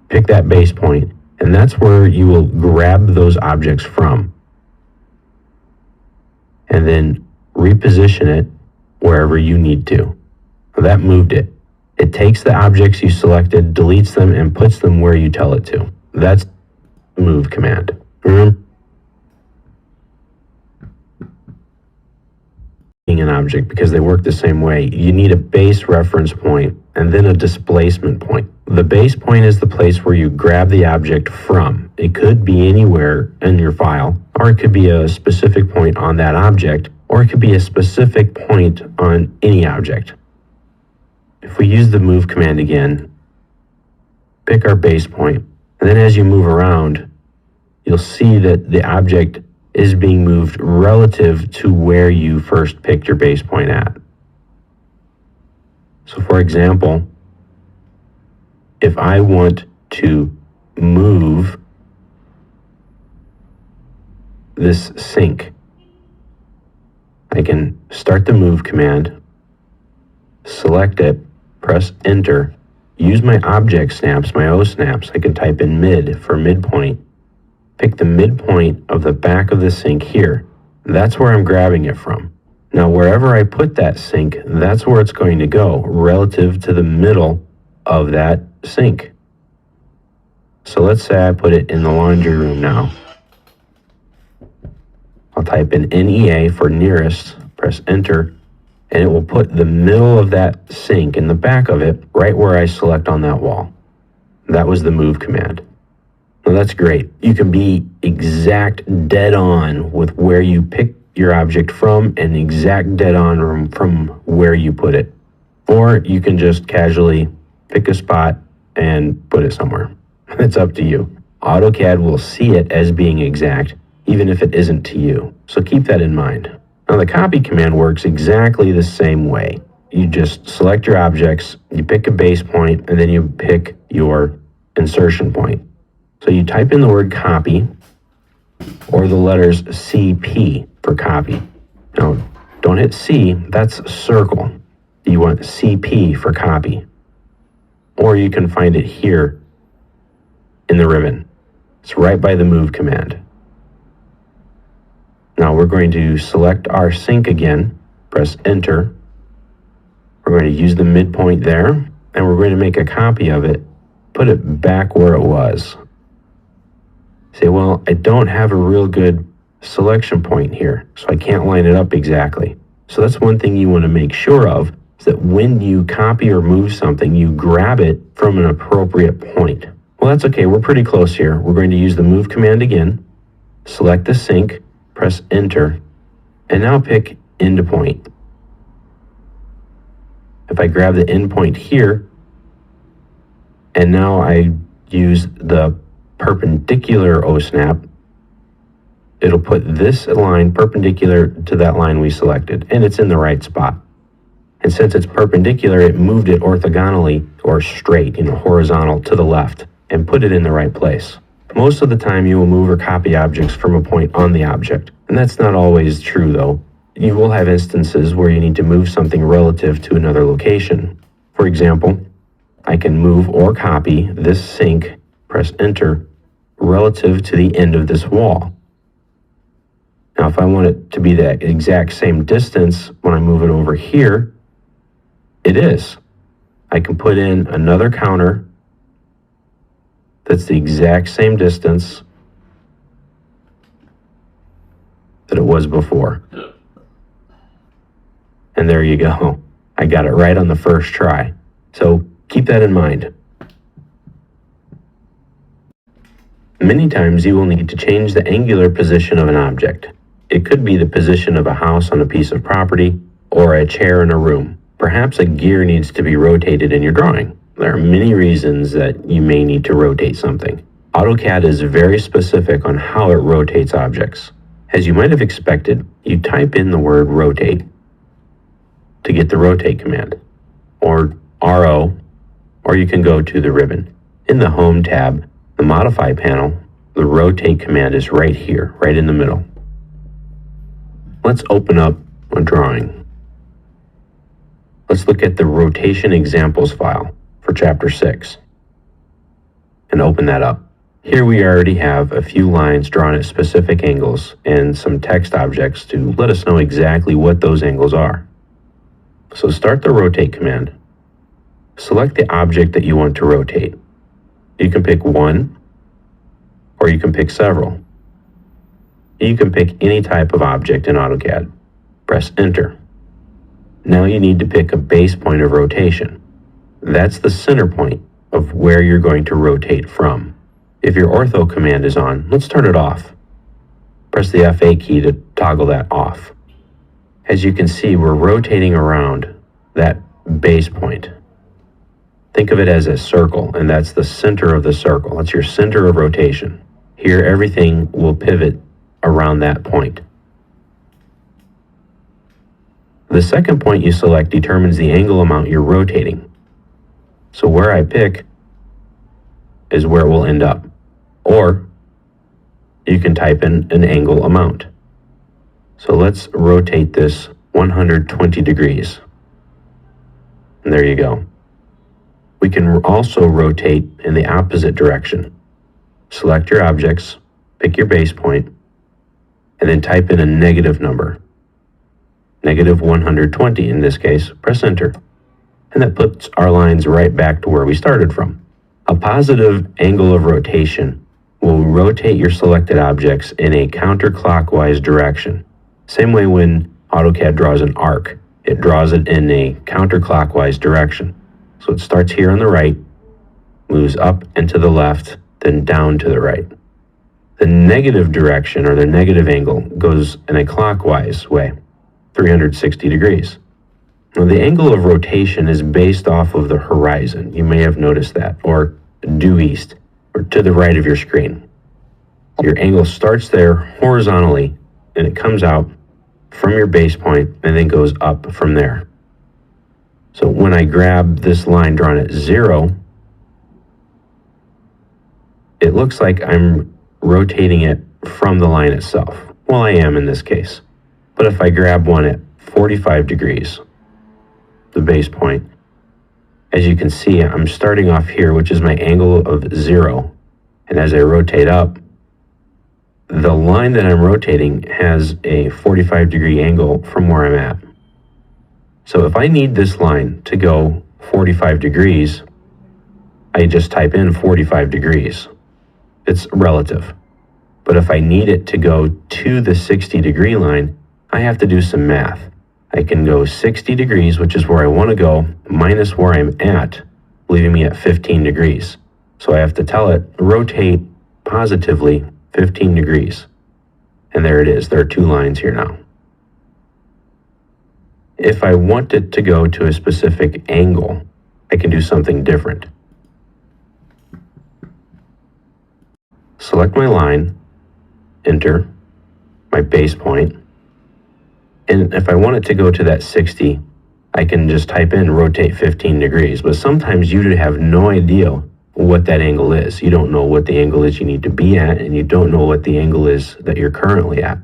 Pick that base point, and that's where you will grab those objects from, and then reposition it wherever you need to. That moved it. It takes the objects you selected, deletes them, and puts them where you tell it to. That's the move command. An object, because they work the same way, you need a base reference point and then a displacement point. The base point is the place where you grab the object from. It could be anywhere in your file, or it could be a specific point on that object, or it could be a specific point on any object. If we use the move command again, pick our base point, and then as you move around, you'll see that the object is being moved relative to where you first picked your base point at. So for example, if I want to move this sink, I can start the move command, select it, press enter, use my object snaps, my O snaps. I can type in mid for midpoint. Pick the midpoint of the back of the sink here. That's where I'm grabbing it from. Now, wherever I put that sink, that's where it's going to go, relative to the middle of that sink. So let's say I put it in the laundry room now. I'll type in NEA for nearest, press enter, and it will put the middle of that sink in the back of it right where I select on that wall. That was the move command. Well, that's great. You can be exact dead on with where you pick your object from and exact dead on from where you put it. Or you can just casually pick a spot and put it somewhere. It's up to you. AutoCAD will see it as being exact, even if it isn't to you. So keep that in mind. Now the copy command works exactly the same way. You just select your objects, you pick a base point, and then you pick your insertion point. So you type in the word copy or the letters CP for copy. Now don't hit C, that's circle. You want CP for copy. Or you can find it here in the ribbon. It's right by the move command. Now we're going to select our sync again, press enter. We're going to use the midpoint there, and we're going to make a copy of it, put it back where it was. Say, well, I don't have a real good selection point here, so I can't line it up exactly. So that's one thing you want to make sure of, is that when you copy or move something, you grab it from an appropriate point. Well, that's okay, we're pretty close here. We're going to use the move command again, select the sync, press enter, and now pick end point. If I grab the end point here, and now I use the perpendicular OSNAP, it'll put this line perpendicular to that line we selected, and it's in the right spot. And since it's perpendicular, it moved it orthogonally or straight, horizontal to the left, and put it in the right place. Most of the time you will move or copy objects from a point on the object, and that's not always true though. You will have instances where you need to move something relative to another location. For example, I can move or copy this sync, press enter, relative to the end of this wall. Now if I want it to be that exact same distance when I move it over here, it is. I can put in another counter that's the exact same distance that it was before. And there you go. I got it right on the first try. So keep that in mind. Many times you will need to change the angular position of an object. It could be the position of a house on a piece of property or a chair in a room. Perhaps a gear needs to be rotated in your drawing. There are many reasons that you may need to rotate something. AutoCAD is very specific on how it rotates objects. As you might have expected, you type in the word rotate to get the rotate command, or RO, or you can go to the ribbon. In the Home tab, the Modify panel, the rotate command is right here, right in the middle. Let's open up a drawing. Let's look at the rotation examples file for Chapter 6 and open that up. Here we already have a few lines drawn at specific angles and some text objects to let us know exactly what those angles are. So start the rotate command. Select the object that you want to rotate. You can pick one, or you can pick several. You can pick any type of object in AutoCAD. Press enter. Now you need to pick a base point of rotation. That's the center point of where you're going to rotate from. If your ortho command is on, let's turn it off. Press the F8 key to toggle that off. As you can see, we're rotating around that base point. Think of it as a circle, and that's the center of the circle. That's your center of rotation. Here, everything will pivot around that point. The second point you select determines the angle amount you're rotating. So where I pick is where it will end up. Or you can type in an angle amount. So let's rotate this 120 degrees. And there you go. We can also rotate in the opposite direction. Select your objects, pick your base point, and then type in a negative number. Negative 120 in this case, press enter. And that puts our lines right back to where we started from. A positive angle of rotation will rotate your selected objects in a counterclockwise direction. Same way when AutoCAD draws an arc, it draws it in a counterclockwise direction. So it starts here on the right, moves up and to the left, then down to the right. The negative direction, or the negative angle, goes in a clockwise way, 360 degrees. Now, the angle of rotation is based off of the horizon. You may have noticed that, or due east, or to the right of your screen. Your angle starts there horizontally, and it comes out from your base point and then goes up from there. So when I grab this line drawn at 0, it looks like I'm rotating it from the line itself. Well, I am in this case. But if I grab one at 45 degrees, the base point, as you can see, I'm starting off here, which is my angle of 0. And as I rotate up, the line that I'm rotating has a 45-degree angle from where I'm at. So if I need this line to go 45 degrees, I just type in 45 degrees. It's relative. But if I need it to go to the 60-degree line, I have to do some math. I can go 60 degrees, which is where I want to go, minus where I'm at, leaving me at 15 degrees. So I have to tell it, rotate positively 15 degrees. And there it is. There are 2 lines here now. If I want it to go to a specific angle, I can do something different. Select my line, enter my base point, and if I want it to go to that 60, I can just type in rotate 15 degrees. But sometimes you have no idea what that angle is. You don't know what the angle is you need to be at, and you don't know what the angle is that you're currently at.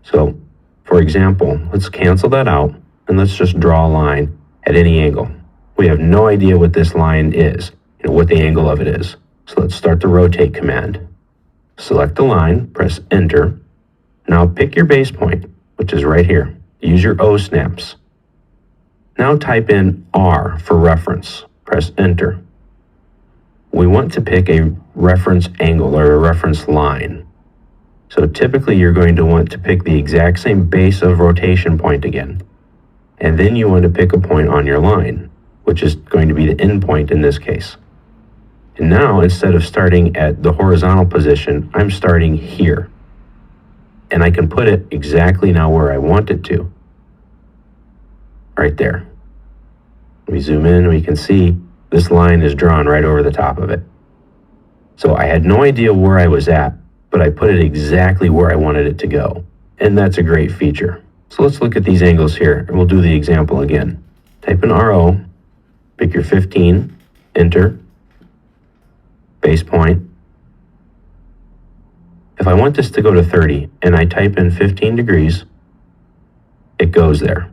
So, for example, let's cancel that out, and let's just draw a line at any angle. We have no idea what this line is, what the angle of it is. So let's start the rotate command. Select the line, press enter. Now pick your base point, which is right here. Use your O snaps. Now type in R for reference. Press enter. We want to pick a reference angle or a reference line. So typically you're going to want to pick the exact same base of rotation point again. And then you want to pick a point on your line, which is going to be the end point in this case. And now, instead of starting at the horizontal position, I'm starting here. And I can put it exactly now where I want it to. Right there. We zoom in, we can see this line is drawn right over the top of it. So I had no idea where I was at, but I put it exactly where I wanted it to go. And that's a great feature. So let's look at these angles here, and we'll do the example again. Type in RO, pick your 15, enter, base point. If I want this to go to 30, and I type in 15 degrees, it goes there.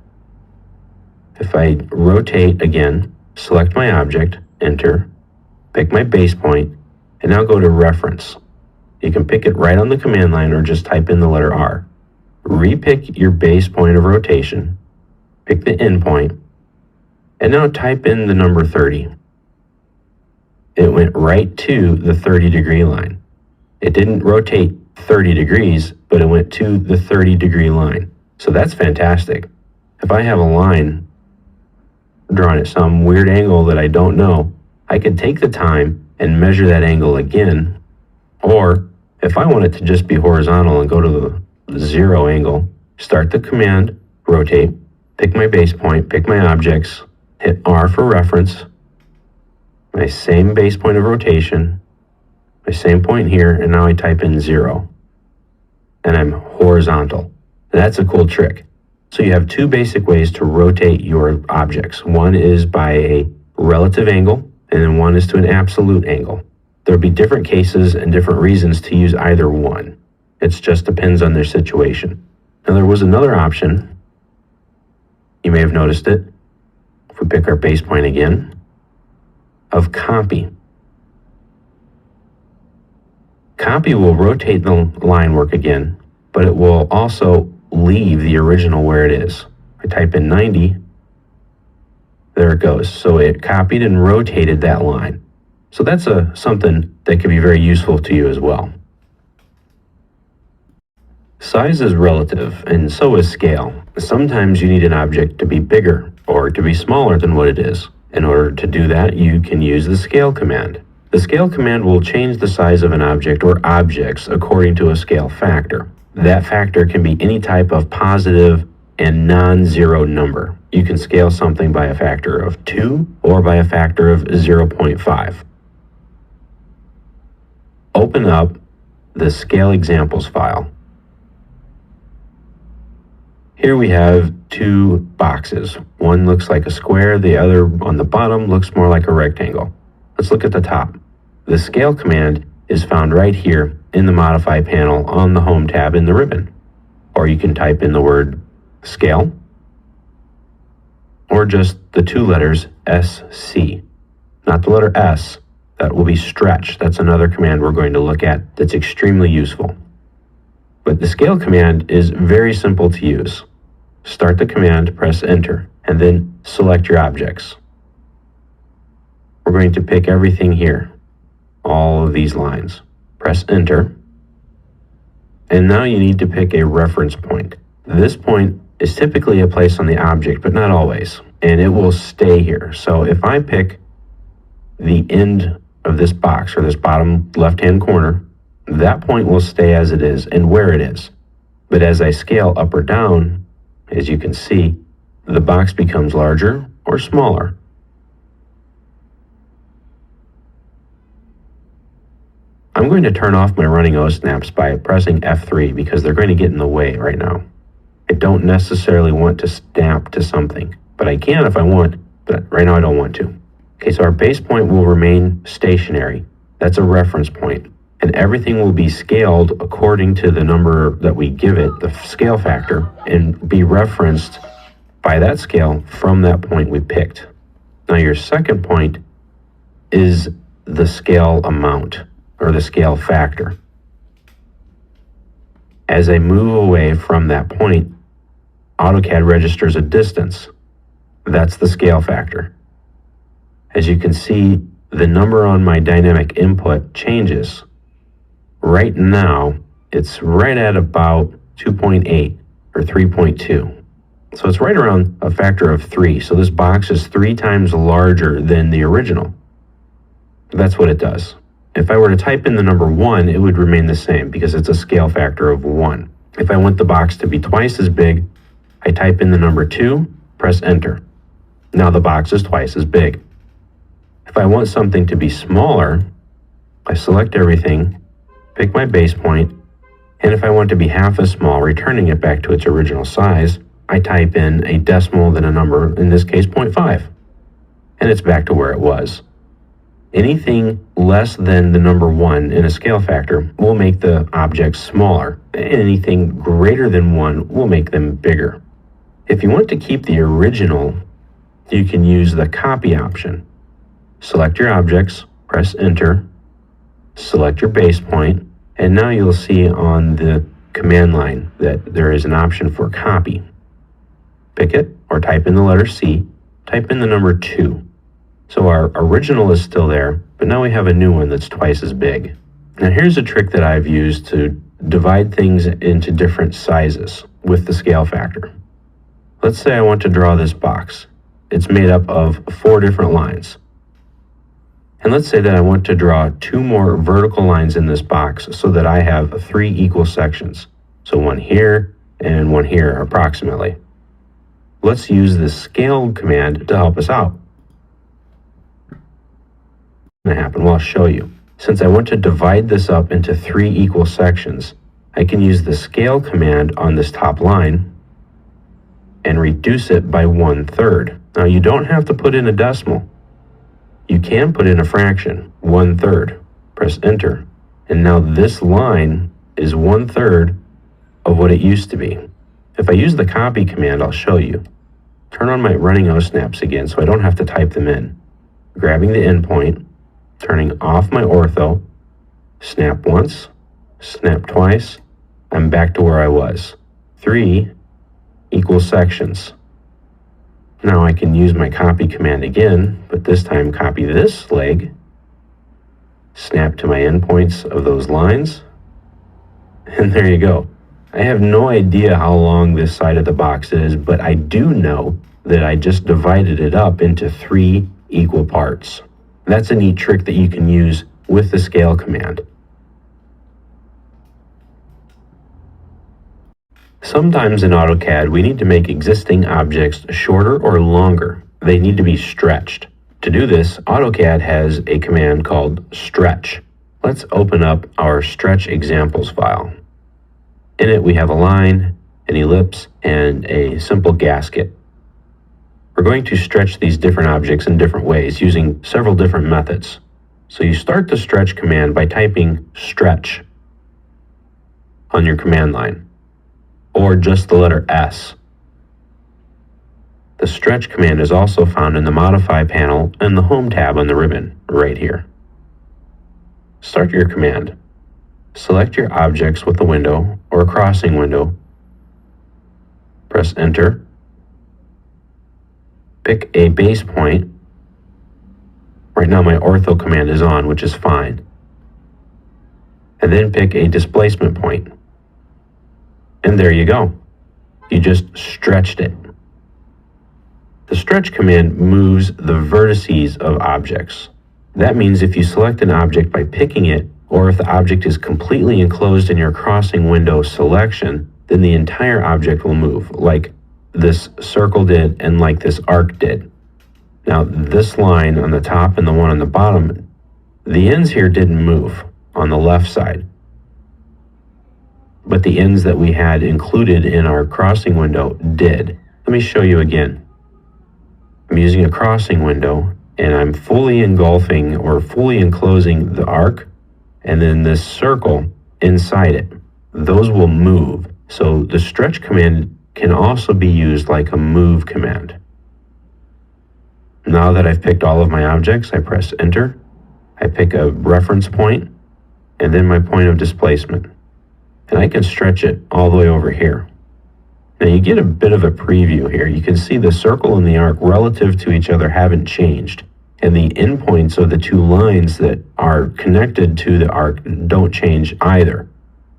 If I rotate again, select my object, enter, pick my base point, and now go to reference. You can pick it right on the command line or just type in the letter R. Repick your base point of rotation, pick the end point, and now type in the number 30. It went right to the 30-degree line. It didn't rotate 30 degrees, but it went to the 30-degree line. So that's fantastic. If I have a line drawn at some weird angle that I don't know, I can take the time and measure that angle again. Or if I want it to just be horizontal and go to the 0 angle, start the command, rotate, pick my base point, pick my objects, hit R for reference, my same base point of rotation, my same point here, and now I type in 0. And I'm horizontal. That's a cool trick. So you have 2 basic ways to rotate your objects. One is by a relative angle, and then one is to an absolute angle. There'll be different cases and different reasons to use either one. It just depends on their situation. Now there was another option. You may have noticed it. If we pick our base point again, of copy. Copy will rotate the line work again, but it will also leave the original where it is. I type in 90, there it goes. So it copied and rotated that line. So that's something that can be very useful to you as well. Size is relative, and so is scale. Sometimes you need an object to be bigger or to be smaller than what it is. In order to do that, you can use the scale command. The scale command will change the size of an object or objects according to a scale factor. That factor can be any type of positive and non-zero number. You can scale something by a factor of 2 or by a factor of 0.5. Open up the Scale Examples file. Here we have two boxes. One looks like a square, the other on the bottom looks more like a rectangle. Let's look at the top. The Scale command is found right here in the Modify panel on the Home tab in the ribbon. Or you can type in the word Scale, or just the two letters SC. Not the letter S, that will be Stretch. That's another command we're going to look at that's extremely useful. But the Scale command is very simple to use. Start the command, press Enter, and then select your objects. We're going to pick everything here, all of these lines. Press Enter, and now you need to pick a reference point. This point is typically a place on the object, but not always, and it will stay here. So if I pick the end of this box, or this bottom left-hand corner, that point will stay as it is and where it is. But as I scale up or down, as you can see, the box becomes larger or smaller. I'm going to turn off my running O snaps by pressing F3 because they're going to get in the way right now. I don't necessarily want to snap to something, but I can if I want, but right now I don't want to. Okay, so our base point will remain stationary. That's a reference point, and everything will be scaled according to the number that we give it, the scale factor, and be referenced by that scale from that point we picked. Now your second point is the scale amount, or the scale factor. As I move away from that point, AutoCAD registers a distance. That's the scale factor. As you can see, the number on my dynamic input changes. Right now, it's right at about 2.8 or 3.2. So it's right around a factor of 3. So this box is 3 times larger than the original. That's what it does. If I were to type in the number 1, it would remain the same because it's a scale factor of 1. If I want the box to be twice as big, I type in the number 2, press Enter. Now the box is twice as big. If I want something to be smaller, I select everything, pick my base point, and if I want to be half as small, returning it back to its original size, I type in a decimal, then a number, in this case 0.5, and it's back to where it was. Anything less than the number 1 in a scale factor will make the objects smaller. Anything greater than 1 will make them bigger. If you want to keep the original, you can use the copy option. Select your objects, press Enter, select your base point, and now you'll see on the command line that there is an option for copy. Pick it, or type in the letter C, type in the number 2. So our original is still there, but now we have a new one that's twice as big. Now here's a trick that I've used to divide things into different sizes with the scale factor. Let's say I want to draw this box. It's made up of 4 different lines. And let's say that I want to draw 2 more vertical lines in this box so that I have 3 equal sections. So one here and one here approximately. Let's use the scale command to help us out. What's going to happen? Well, I'll show you. Since I want to divide this up into 3 equal sections, I can use the scale command on this top line and reduce it by 1/3. Now you don't have to put in a decimal. You can put in a fraction, 1/3. Press Enter. And now this line is 1/3 of what it used to be. If I use the copy command, I'll show you. Turn on my running O snaps again so I don't have to type them in. Grabbing the endpoint, turning off my ortho, snap once, snap twice, I'm back to where I was. 3 equal sections. Now I can use my copy command again, but this time copy this leg, snap to my endpoints of those lines, and there you go. I have no idea how long this side of the box is, but I do know that I just divided it up into 3 equal parts. That's a neat trick that you can use with the scale command. Sometimes in AutoCAD, we need to make existing objects shorter or longer. They need to be stretched. To do this, AutoCAD has a command called stretch. Let's open up our stretch examples file. In it, we have a line, an ellipse, and a simple gasket. We're going to stretch these different objects in different ways using several different methods. So you start the stretch command by typing stretch on your command line, or just the letter S. The stretch command is also found in the Modify panel and the Home tab on the ribbon right here. Start your command. Select your objects with a window or a crossing window. Press Enter. Pick a base point. Right now my ortho command is on, which is fine. And then pick a displacement point. And there you go. You just stretched it. The stretch command moves the vertices of objects. That means if you select an object by picking it, or if the object is completely enclosed in your crossing window selection, then the entire object will move, like this circle did and like this arc did. Now, this line on the top and the one on the bottom, the ends here didn't move on the left side. But the ends that we had included in our crossing window did. Let me show you again. I'm using a crossing window and I'm fully engulfing or fully enclosing the arc and then this circle inside it. Those will move. So the stretch command can also be used like a move command. Now that I've picked all of my objects, I press Enter. I pick a reference point and then my point of displacement. And I can stretch it all the way over here. Now you get a bit of a preview here. You can see the circle and the arc relative to each other haven't changed. And the endpoints of the two lines that are connected to the arc don't change either.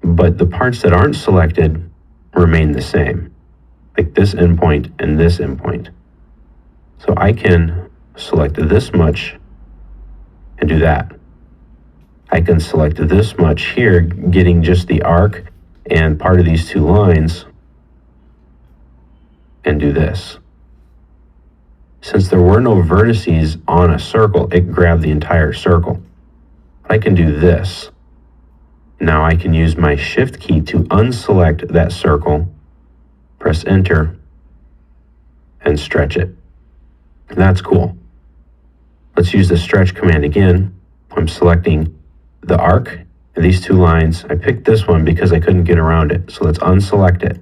But the parts that aren't selected remain the same, like this endpoint and this endpoint. So I can select this much and do that. I can select this much here, getting just the arc and part of these two lines, and do this. Since there were no vertices on a circle, it grabbed the entire circle. I can do this. Now I can use my Shift key to unselect that circle, press Enter, and stretch it. That's cool. Let's use the stretch command again. I'm selecting the arc and these two lines. I picked this one because I couldn't get around it. So let's unselect it.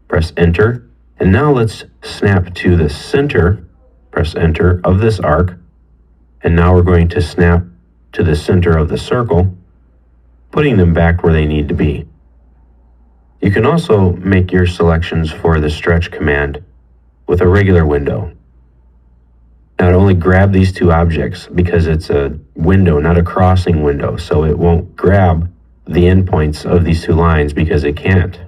Press Enter. And now let's snap to the center, press Enter, of this arc. And now we're going to snap to the center of the circle, putting them back where they need to be. You can also make your selections for the stretch command with a regular window. Now it only grab these two objects because it's a window, not a crossing window, so it won't grab the endpoints of these two lines because it can't.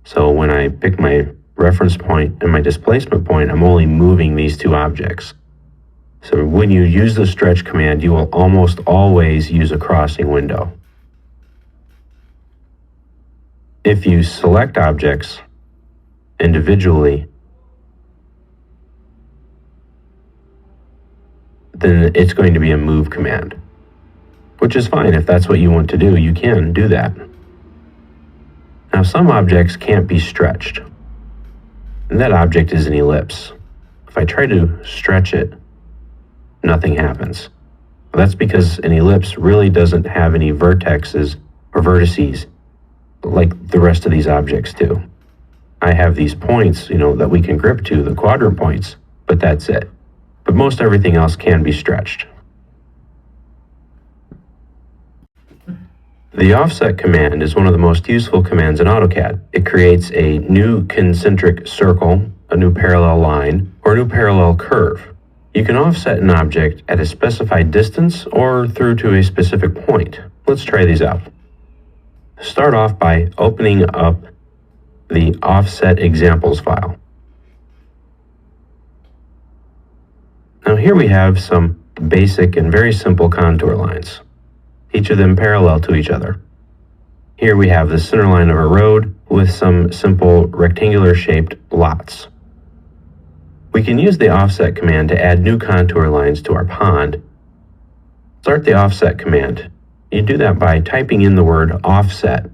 So when I pick my reference point and my displacement point, I'm only moving these two objects. So when you use the stretch command, you will almost always use a crossing window. If you select objects individually, then it's going to be a move command, which is fine. If that's what you want to do, you can do that. Now some objects can't be stretched. And that object is an ellipse. If I try to stretch it, nothing happens. Well, that's because an ellipse really doesn't have any vertexes or vertices like the rest of these objects do. I have these points, that we can grip to, the quadrant points, but that's it. But most everything else can be stretched. The offset command is one of the most useful commands in AutoCAD. It creates a new concentric circle, a new parallel line, or a new parallel curve. You can offset an object at a specified distance or through to a specific point. Let's try these out. Start off by opening up the offset examples file. Now here we have some basic and very simple contour lines, each of them parallel to each other. Here we have the center line of a road with some simple rectangular shaped lots. We can use the offset command to add new contour lines to our pond. Start the offset command. You do that by typing in the word offset,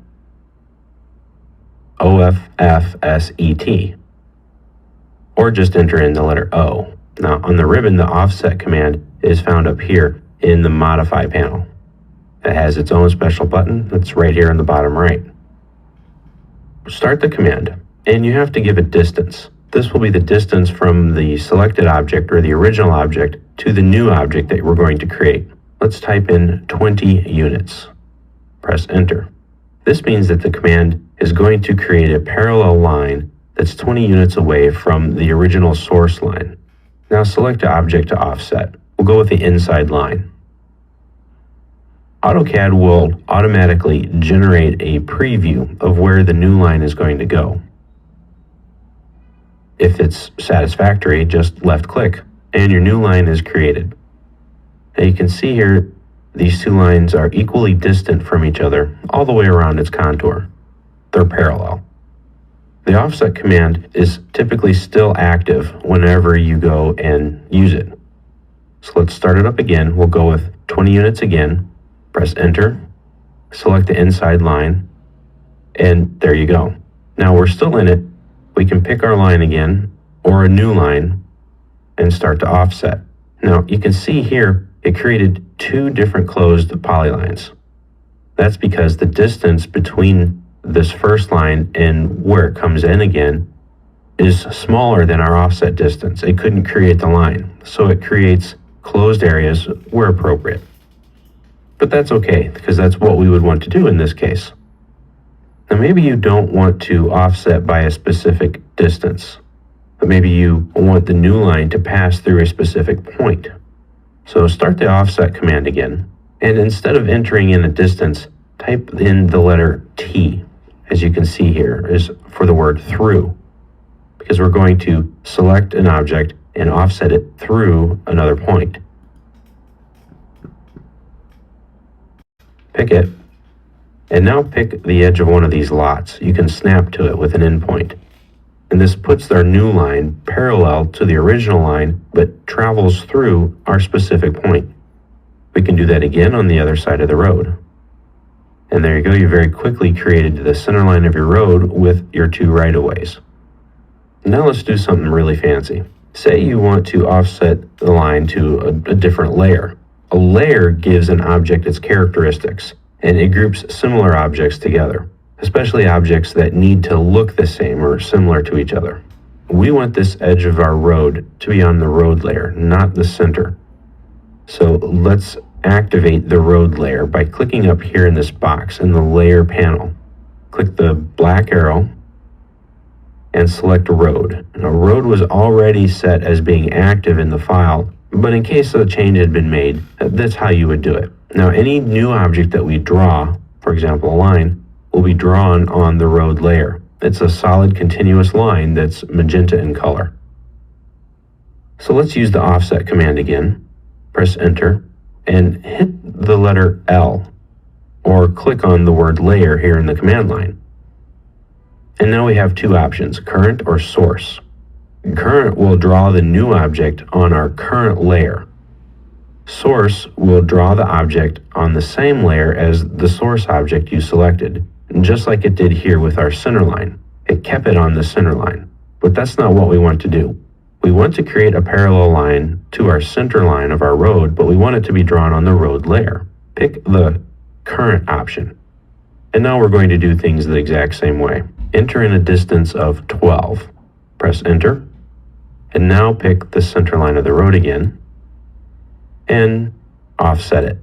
O-F-F-S-E-T, or just enter in the letter O. Now on the ribbon, the offset command is found up here in the modify panel. It has its own special button that's right here in the bottom right. Start the command, and you have to give a distance. This will be the distance from the selected object or the original object to the new object that we're going to create. Let's type in 20 units. Press enter. This means that the command is going to create a parallel line that's 20 units away from the original source line. Now select an object to offset. We'll go with the inside line. AutoCAD will automatically generate a preview of where the new line is going to go. If it's satisfactory, just left click and your new line is created. Now you can see here these two lines are equally distant from each other all the way around its contour. They're parallel. The offset command is typically still active whenever you go and use it. So let's start it up again. We'll go with 20 units again. Press enter, select the inside line, and there you go. Now we're still in it. We can pick our line again or a new line and start to offset. Now you can see here it created two different closed polylines. That's because the distance between this first line and where it comes in again is smaller than our offset distance. It couldn't create the line, so it creates closed areas where appropriate. But that's okay, because that's what we would want to do in this case. Now maybe you don't want to offset by a specific distance, but maybe you want the new line to pass through a specific point. So start the offset command again, and instead of entering in a distance, type in the letter T, as you can see here, is for the word through, because we're going to select an object and offset it through another point. Pick it, and now pick the edge of one of these lots. You can snap to it with an endpoint. And this puts our new line parallel to the original line, but travels through our specific point. We can do that again on the other side of the road. And there you go, you very quickly created the center line of your road with your two right-of-ways. Now let's do something really fancy. Say you want to offset the line to a different layer. A layer gives an object its characteristics, and it groups similar objects together, especially objects that need to look the same or similar to each other. We want this edge of our road to be on the road layer, not the center. So let's activate the road layer by clicking up here in this box in the layer panel. Click the black arrow and select road. Now, road was already set as being active in the file, but in case a change had been made, that's how you would do it. Now, any new object that we draw, for example, a line, will be drawn on the road layer. It's a solid continuous line that's magenta in color. So let's use the offset command again. Press enter and hit the letter L, or click on the word layer here in the command line. And now we have two options, current or source. Current will draw the new object on our current layer. Source will draw the object on the same layer as the source object you selected, just like it did here with our center line. It kept it on the center line, but that's not what we want to do. We want to create a parallel line to our center line of our road, but we want it to be drawn on the road layer. Pick the current option. And now we're going to do things the exact same way. Enter in a distance of 12. Press enter. And now pick the center line of the road again and offset it.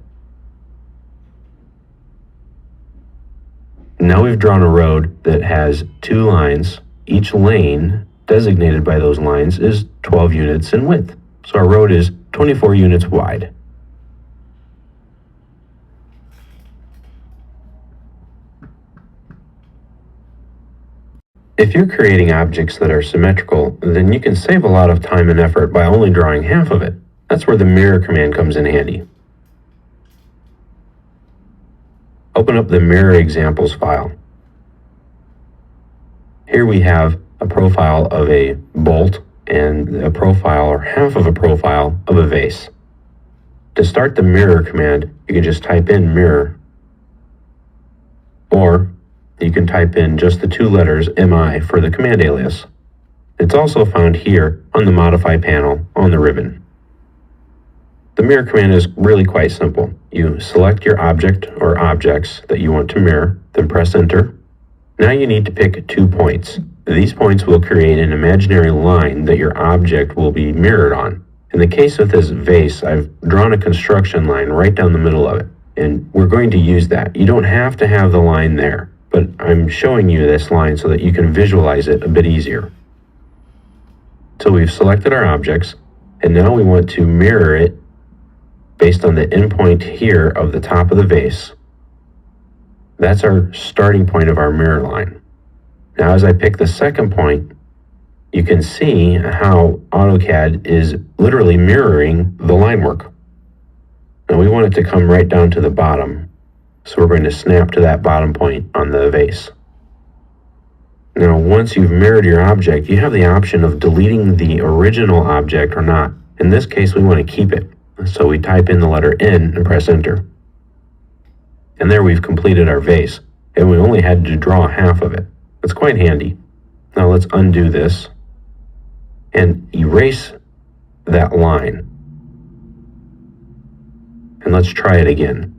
Now we've drawn a road that has two lines. Each lane designated by those lines is 12 units in width. So our road is 24 units wide. If you're creating objects that are symmetrical, then you can save a lot of time and effort by only drawing half of it. That's where the mirror command comes in handy. Open up the mirror examples file. Here we have a profile of a bolt and a profile or half of a profile of a vase. To start the mirror command, you can just type in mirror, or you can type in just the two letters MI for the command alias. It's also found here on the Modify panel on the ribbon. The mirror command is really quite simple. You select your object or objects that you want to mirror, then press enter. Now you need to pick 2 points. These points will create an imaginary line that your object will be mirrored on. In the case of this vase, I've drawn a construction line right down the middle of it, and we're going to use that. You don't have to have the line there, but I'm showing you this line so that you can visualize it a bit easier. So we've selected our objects, and now we want to mirror it based on the endpoint here of the top of the vase. That's our starting point of our mirror line. Now as I pick the second point, you can see how AutoCAD is literally mirroring the line work. Now we want it to come right down to the bottom, so we're going to snap to that bottom point on the vase. Now once you've mirrored your object, you have the option of deleting the original object or not. In this case, we want to keep it. So we type in the letter N and press enter. And there we've completed our vase, and we only had to draw half of it. That's quite handy. Now let's undo this and erase that line. And let's try it again.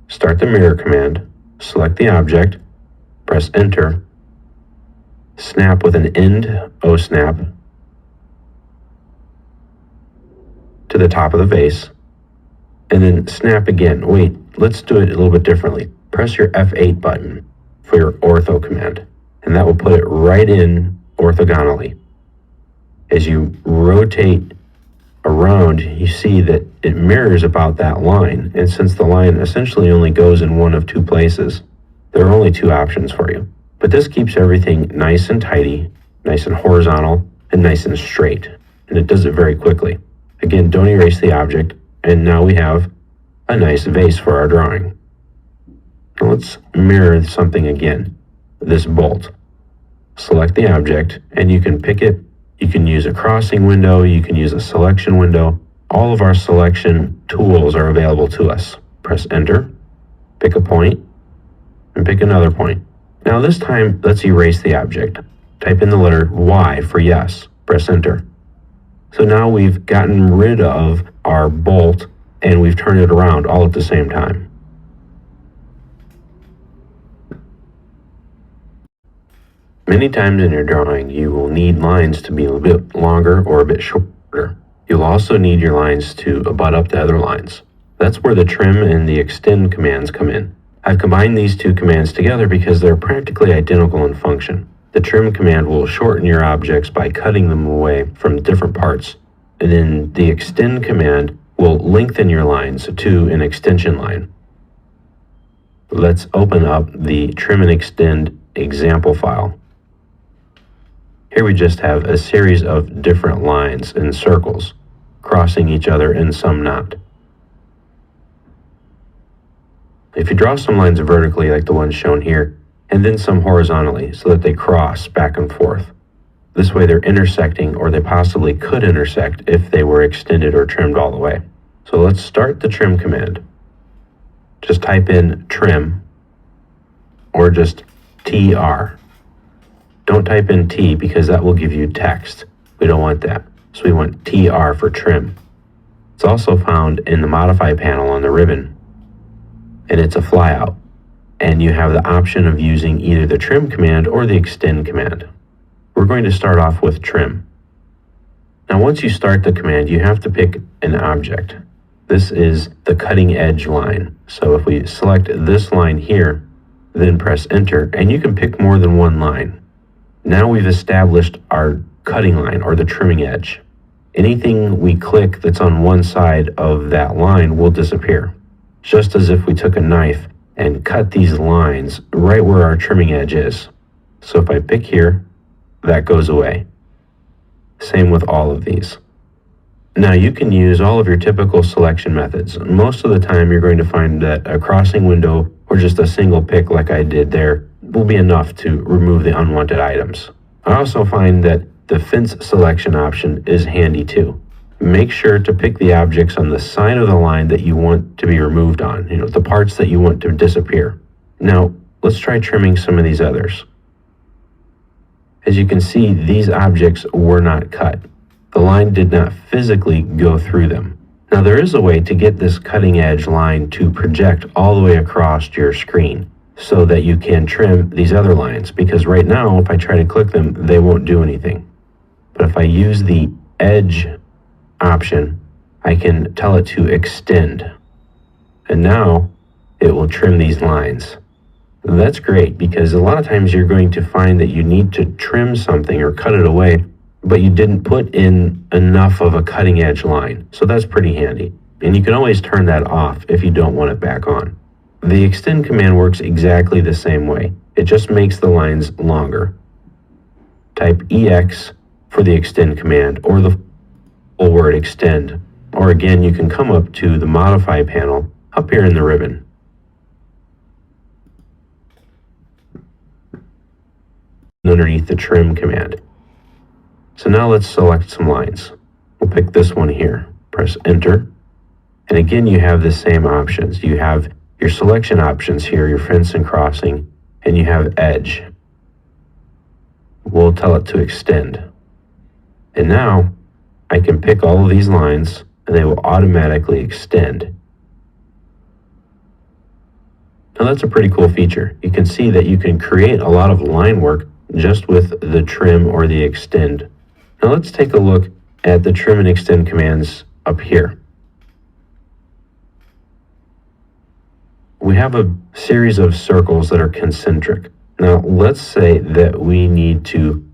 Start the mirror command, select the object, press enter, snap with an end O snap to the top of the vase, and then snap again. Wait, let's do it a little bit differently. Press your F8 button for your ortho command, and that will put it right in orthogonally. As you rotate around, you see that it mirrors about that line, and since the line essentially only goes in one of 2 places, there are only 2 options for you. But this keeps everything nice and tidy, nice and horizontal, and nice and straight, and it does it very quickly. Again, don't erase the object, and now we have a nice vase for our drawing. Now let's mirror something again, this bolt. Select the object, and you can pick it. You can use a crossing window, you can use a selection window. All of our selection tools are available to us. Press enter, pick a point, and pick another point. Now this time, let's erase the object. Type in the letter Y for yes, press enter. So now we've gotten rid of our bolt and we've turned it around all at the same time. Many times in your drawing, you will need lines to be a bit longer or a bit shorter. You'll also need your lines to abut up to other lines. That's where the trim and the extend commands come in. I've combined these 2 commands together because they're practically identical in function. The trim command will shorten your objects by cutting them away from different parts. And then the extend command will lengthen your lines to an extension line. Let's open up the trim and extend example file. Here we just have a series of different lines and circles, crossing each other and some not. If you draw some lines vertically like the ones shown here, and then some horizontally so that they cross back and forth. This way they're intersecting, or they possibly could intersect if they were extended or trimmed all the way. So let's start the trim command. Just type in trim, or just TR. Don't type in T because that will give you text. We don't want that. So we want TR for trim. It's also found in the Modify panel on the ribbon, and it's a flyout. And you have the option of using either the trim command or the extend command. We're going to start off with trim. Now once you start the command, you have to pick an object. This is the cutting edge line. So if we select this line here, then press enter, and you can pick more than one line. Now we've established our cutting line, or the trimming edge. Anything we click that's on one side of that line will disappear, just as if we took a knife and cut these lines right where our trimming edge is. So if I pick here, that goes away. Same with all of these. Now you can use all of your typical selection methods. Most of the time you're going to find that a crossing window or just a single pick like I did there will be enough to remove the unwanted items. I also find that the fence selection option is handy too. Make sure to pick the objects on the side of the line that you want to be removed on, the parts that you want to disappear. Now, let's try trimming some of these others. As you can see, these objects were not cut. The line did not physically go through them. Now, there is a way to get this cutting edge line to project all the way across your screen so that you can trim these other lines, because right now, if I try to click them, they won't do anything. But if I use the edge option, I can tell it to extend. And now it will trim these lines. That's great, because a lot of times you're going to find that you need to trim something or cut it away, but you didn't put in enough of a cutting edge line. So that's pretty handy. And you can always turn that off if you don't want it back on. The extend command works exactly the same way. It just makes the lines longer. Type EX for the extend command, or the full word extend. Or again, you can come up to the modify panel up here in the ribbon. Underneath the trim command. So now let's select some lines. We'll pick this one here. Press enter. And again, you have the same options. You have your selection options here, your fence and crossing, and you have edge. We'll tell it to extend. And now I can pick all of these lines and they will automatically extend. Now that's a pretty cool feature. You can see that you can create a lot of line work just with the trim or the extend. Now let's take a look at the trim and extend commands up here. We have a series of circles that are concentric. Now let's say that we need to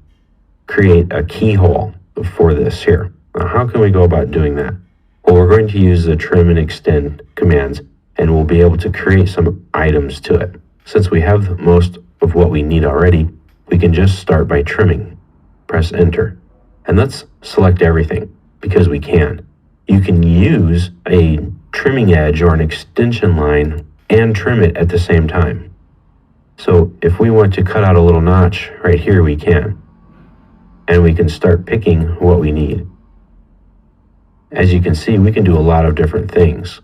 create a keyhole for this here. Now how can we go about doing that? Well, we're going to use the trim and extend commands, and we'll be able to create some items to it. Since we have most of what we need already, we can just start by trimming. Press enter. And let's select everything, because we can. You can use a trimming edge or an extension line and trim it at the same time. So if we want to cut out a little notch right here, we can. And we can start picking what we need. As you can see, we can do a lot of different things,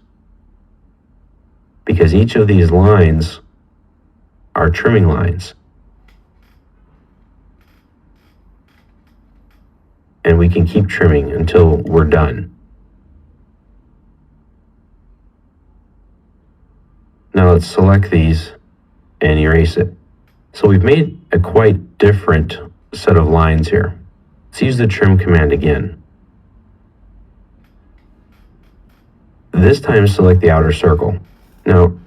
because each of these lines are trimming lines. And we can keep trimming until we're done. Now let's select these and erase it. So we've made a quite different set of lines here. Let's use the trim command again. This time select the outer circle. Now,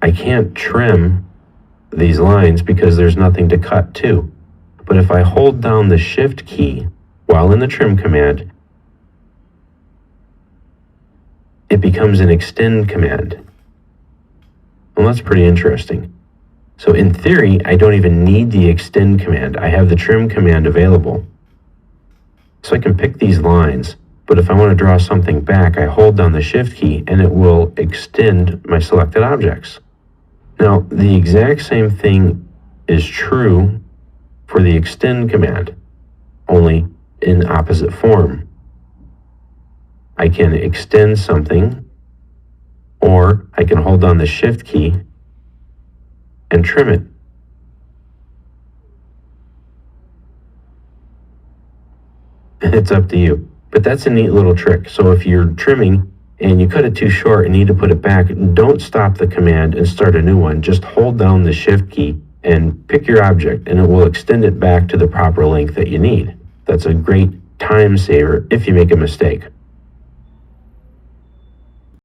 I can't trim these lines because there's nothing to cut to. But if I hold down the shift key while in the trim command, it becomes an extend command. Well, that's pretty interesting. So in theory, I don't even need the extend command. I have the trim command available. So I can pick these lines, but if I want to draw something back, I hold down the shift key and it will extend my selected objects. Now, the exact same thing is true for the extend command, only in opposite form. I can extend something, or I can hold down the shift key and trim it. It's up to you, but that's a neat little trick. So if you're trimming and you cut it too short and need to put it back, don't stop the command and start a new one. Just hold down the shift key and pick your object, and it will extend it back to the proper length that you need. That's a great time saver if you make a mistake.